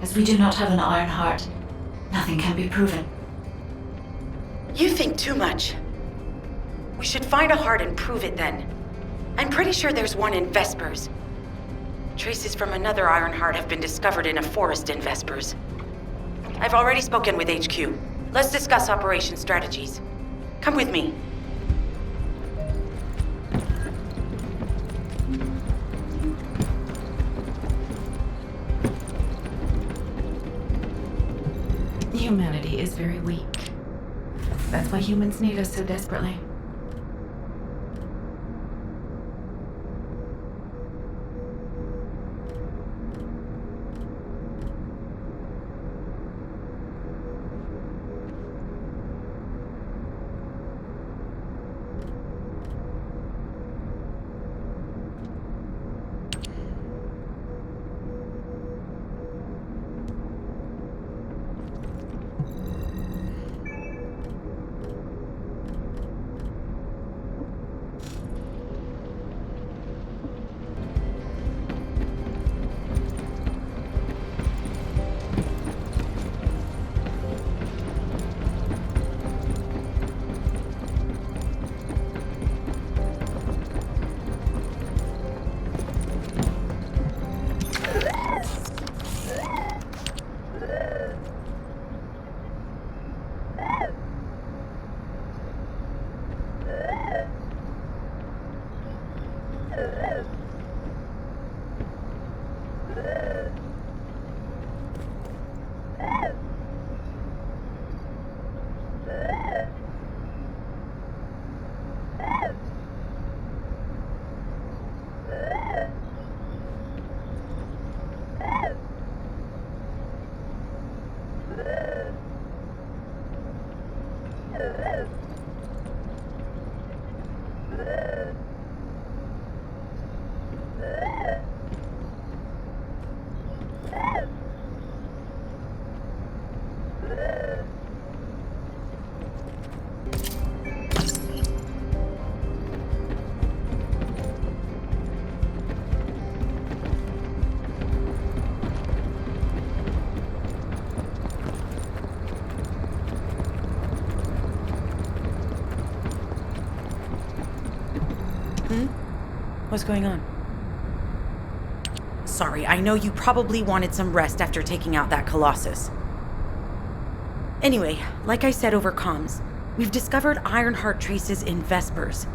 As we do not have an Ironheart, nothing can be proven. You think too much. We should find a heart and prove it then. I'm pretty sure there's one in Vespers. Traces from another Ironheart have been discovered in a forest in Vespers. I've already spoken with HQ. Let's discuss operation strategies. Come with me. Humanity is very weak. That's why humans need us so desperately. What's going on? Sorry, I know you probably wanted some rest after taking out that Colossus. Anyway, like I said over comms, we've discovered Ironheart traces in Vespers.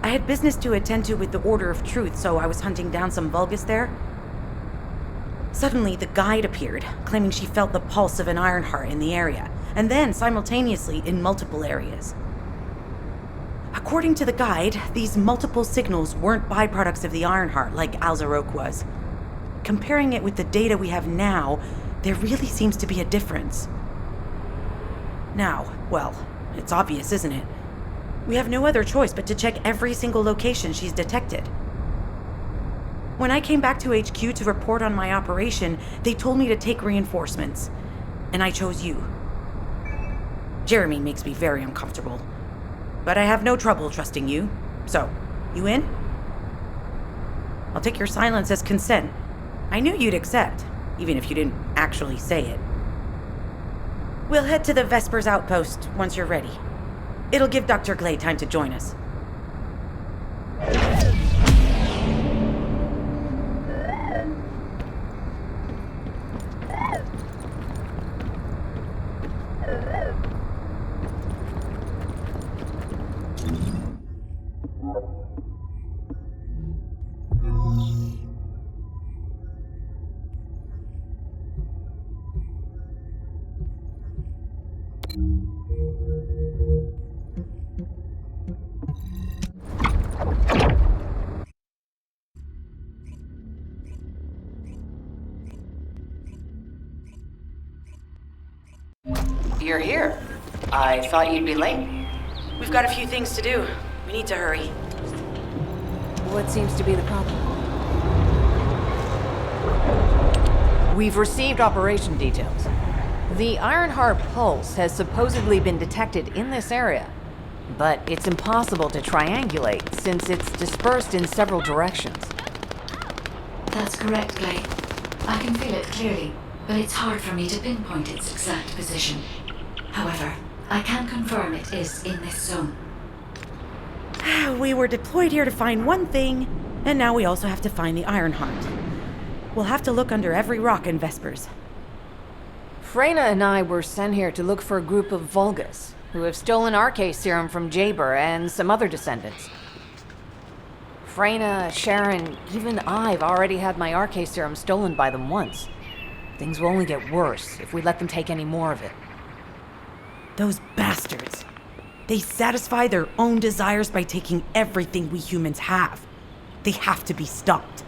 I had business to attend to with the Order of Truth, so I was hunting down some Vulgus there. Suddenly, the guide appeared, claiming she felt the pulse of an Ironheart in the area, and then simultaneously in multiple areas. According to the guide, these multiple signals weren't byproducts of the Ironheart like Alzarok was. Comparing it with the data we have now, there really seems to be a difference. Now, well, it's obvious, isn't it? We have no other choice but to check every single location she's detected. When I came back to HQ to report on my operation, they told me to take reinforcements, and I chose you. Jeremy makes me very uncomfortable, but I have no trouble trusting you. So, you in? I'll take your silence as consent. I knew you'd accept, even if you didn't actually say it. We'll head to the Vespers outpost once you're ready. It'll give Dr. Glay time to join us. You're here. I thought you'd be late. We've got a few things to do. We need to hurry. What seems to be the problem? We've received operation details. The Ironheart pulse has supposedly been detected in this area, but it's impossible to triangulate since it's dispersed in several directions. That's correct, Clay. I can feel it clearly, but it's hard for me to pinpoint its exact position. However, I can confirm it is in this zone. We were deployed here to find one thing, and now we also have to find the Ironheart. We'll have to look under every rock in Vespers. Freyna and I were sent here to look for a group of Vulgus, who have stolen RK serum from Jaber and some other descendants. Freyna, Sharon, even I've already had my RK serum stolen by them once. Things will only get worse if we let them take any more of it. Those bastards. They satisfy their own desires by taking everything we humans have. They have to be stopped.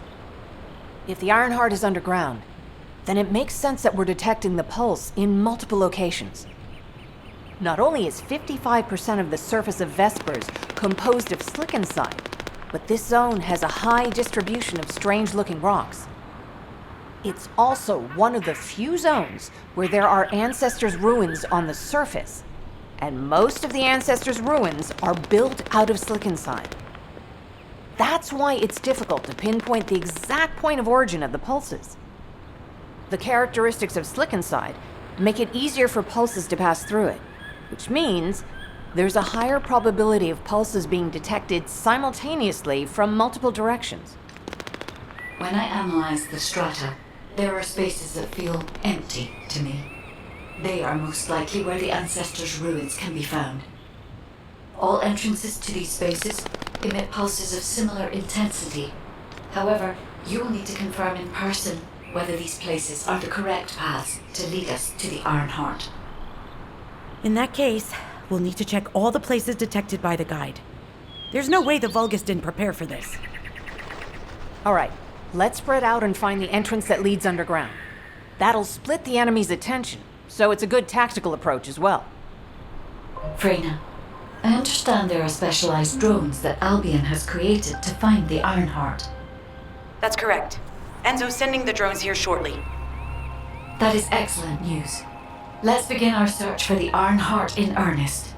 If the Ironheart is underground, then it makes sense that we're detecting the pulse in multiple locations. Not only is 55% of the surface of Vespers composed of slickensign, but this zone has a high distribution of strange-looking rocks. It's also one of the few zones where there are Ancestors' ruins on the surface, and most of the Ancestors' ruins are built out of slickensign. That's why it's difficult to pinpoint the exact point of origin of the pulses. The characteristics of slickensign make it easier for pulses to pass through it, which means there's a higher probability of pulses being detected simultaneously from multiple directions. When I analyze the strata, there are spaces that feel empty to me. They are most likely where the Ancestors' ruins can be found. All entrances to these spaces emit pulses of similar intensity. However, you will need to confirm in person whether these places are the correct paths to lead us to the Ironheart. In that case, we'll need to check all the places detected by the guide. There's no way the Vulgus didn't prepare for this. All right, let's spread out and find the entrance that leads underground. That'll split the enemy's attention, so it's a good tactical approach as well. Freyna, I understand there are specialized drones that Albion has created to find the Ironheart. That's correct. Enzo's sending the drones here shortly. That is excellent news. Let's begin our search for the Ironheart in earnest.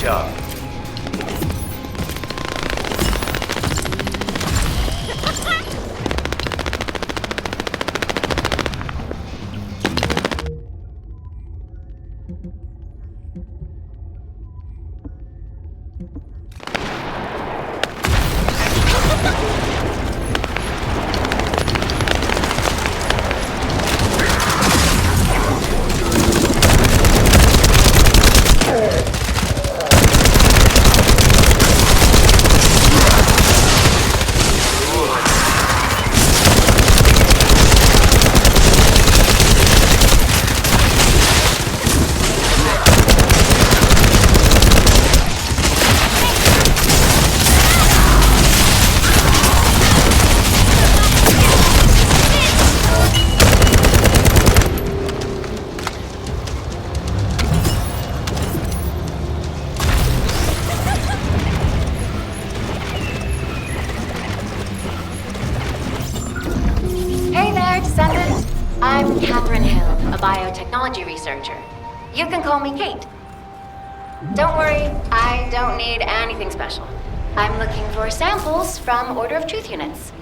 job. Hey there, Descendant. I'm Catherine Hill, a biotechnology researcher. You can call me Kate. Don't worry, I don't need anything special. I'm looking for samples from Order of Truth units.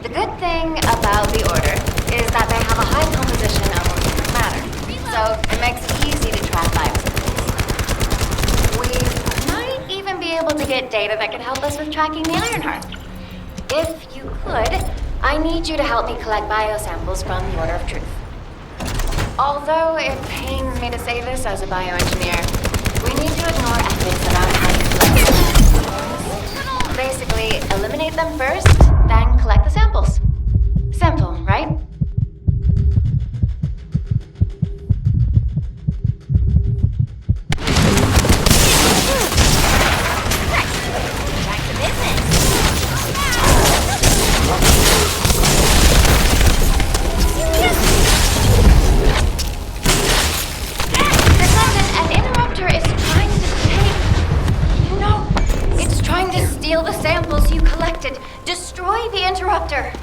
The good thing about the Order is that they have a high composition of organic matter, so it makes it easy to track viruses. We might even be able to get data that can help us with tracking the Ironheart. If you could, I need you to help me collect biosamples from the Order of Truth. Although it pains me to say this as a bioengineer, we need to ignore ethics around how you collect them. Basically, eliminate them first, then collect the samples. Simple, right? Back to business. An interrupter is trying to take... No! It's trying to steal the samples you collected. Destroy the interrupter!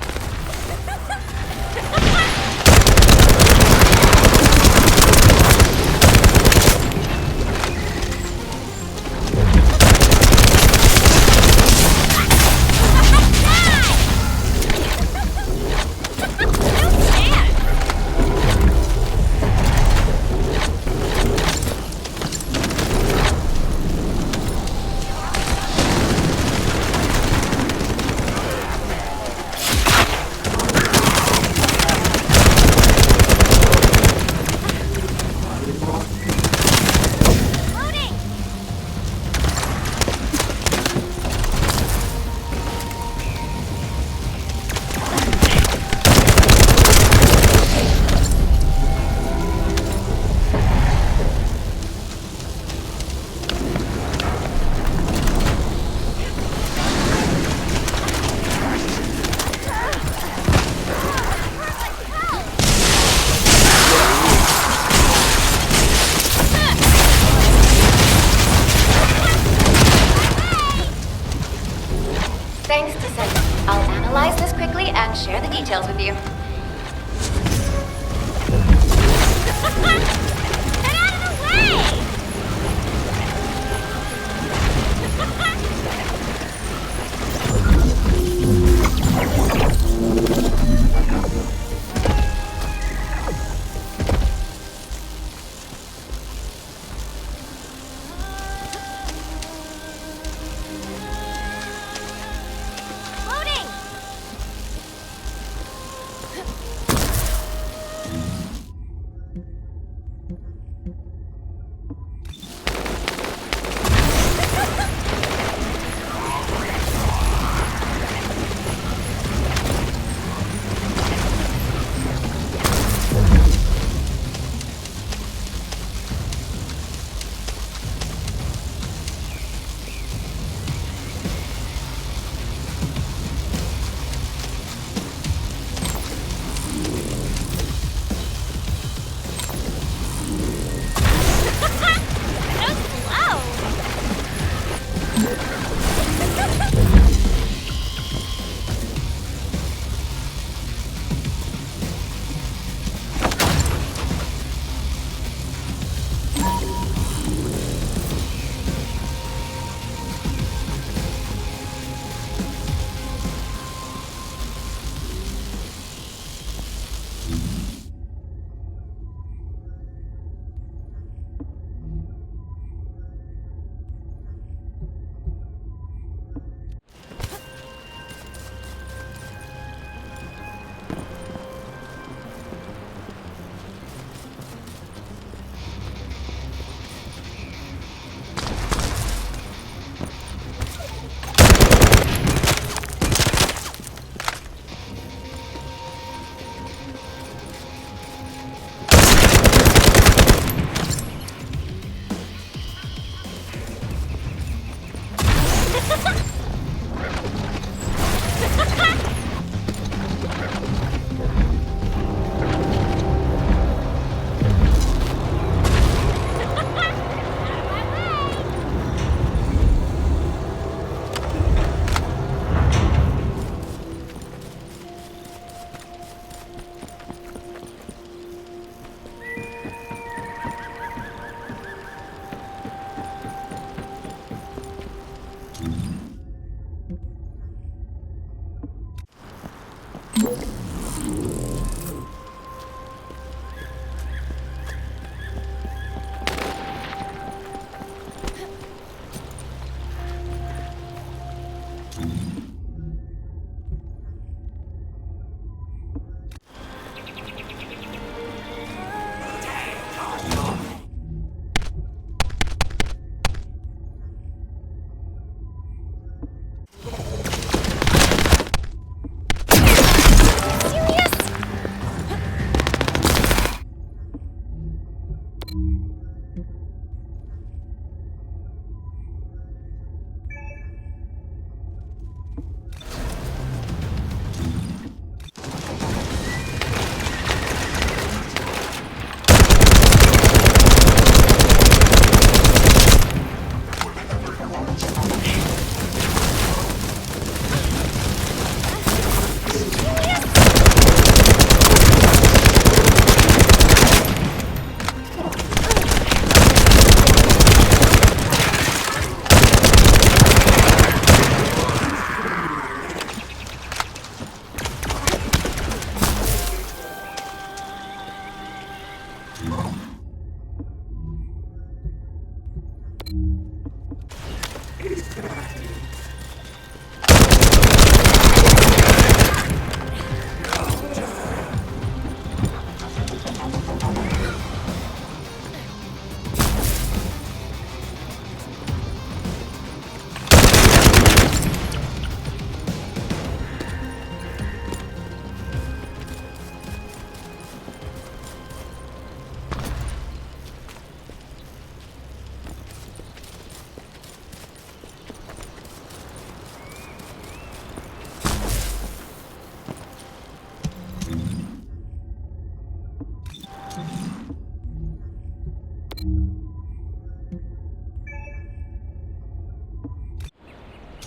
Thanks, Descendan. I'll analyze this quickly and share the details with you. Get out of the way!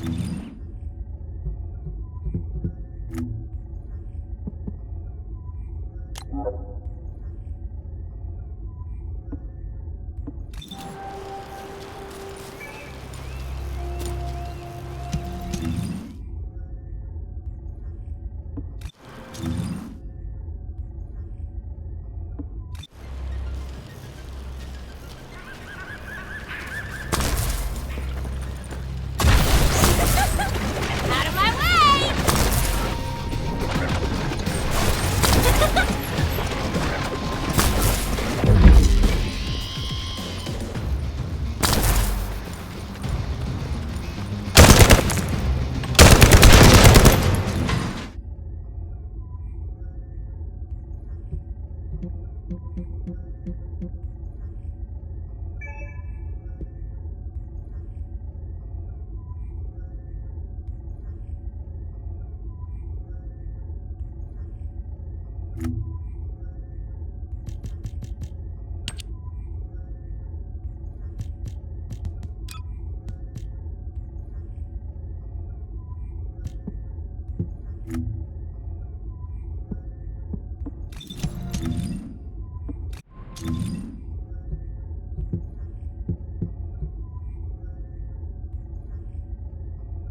Mm-hmm.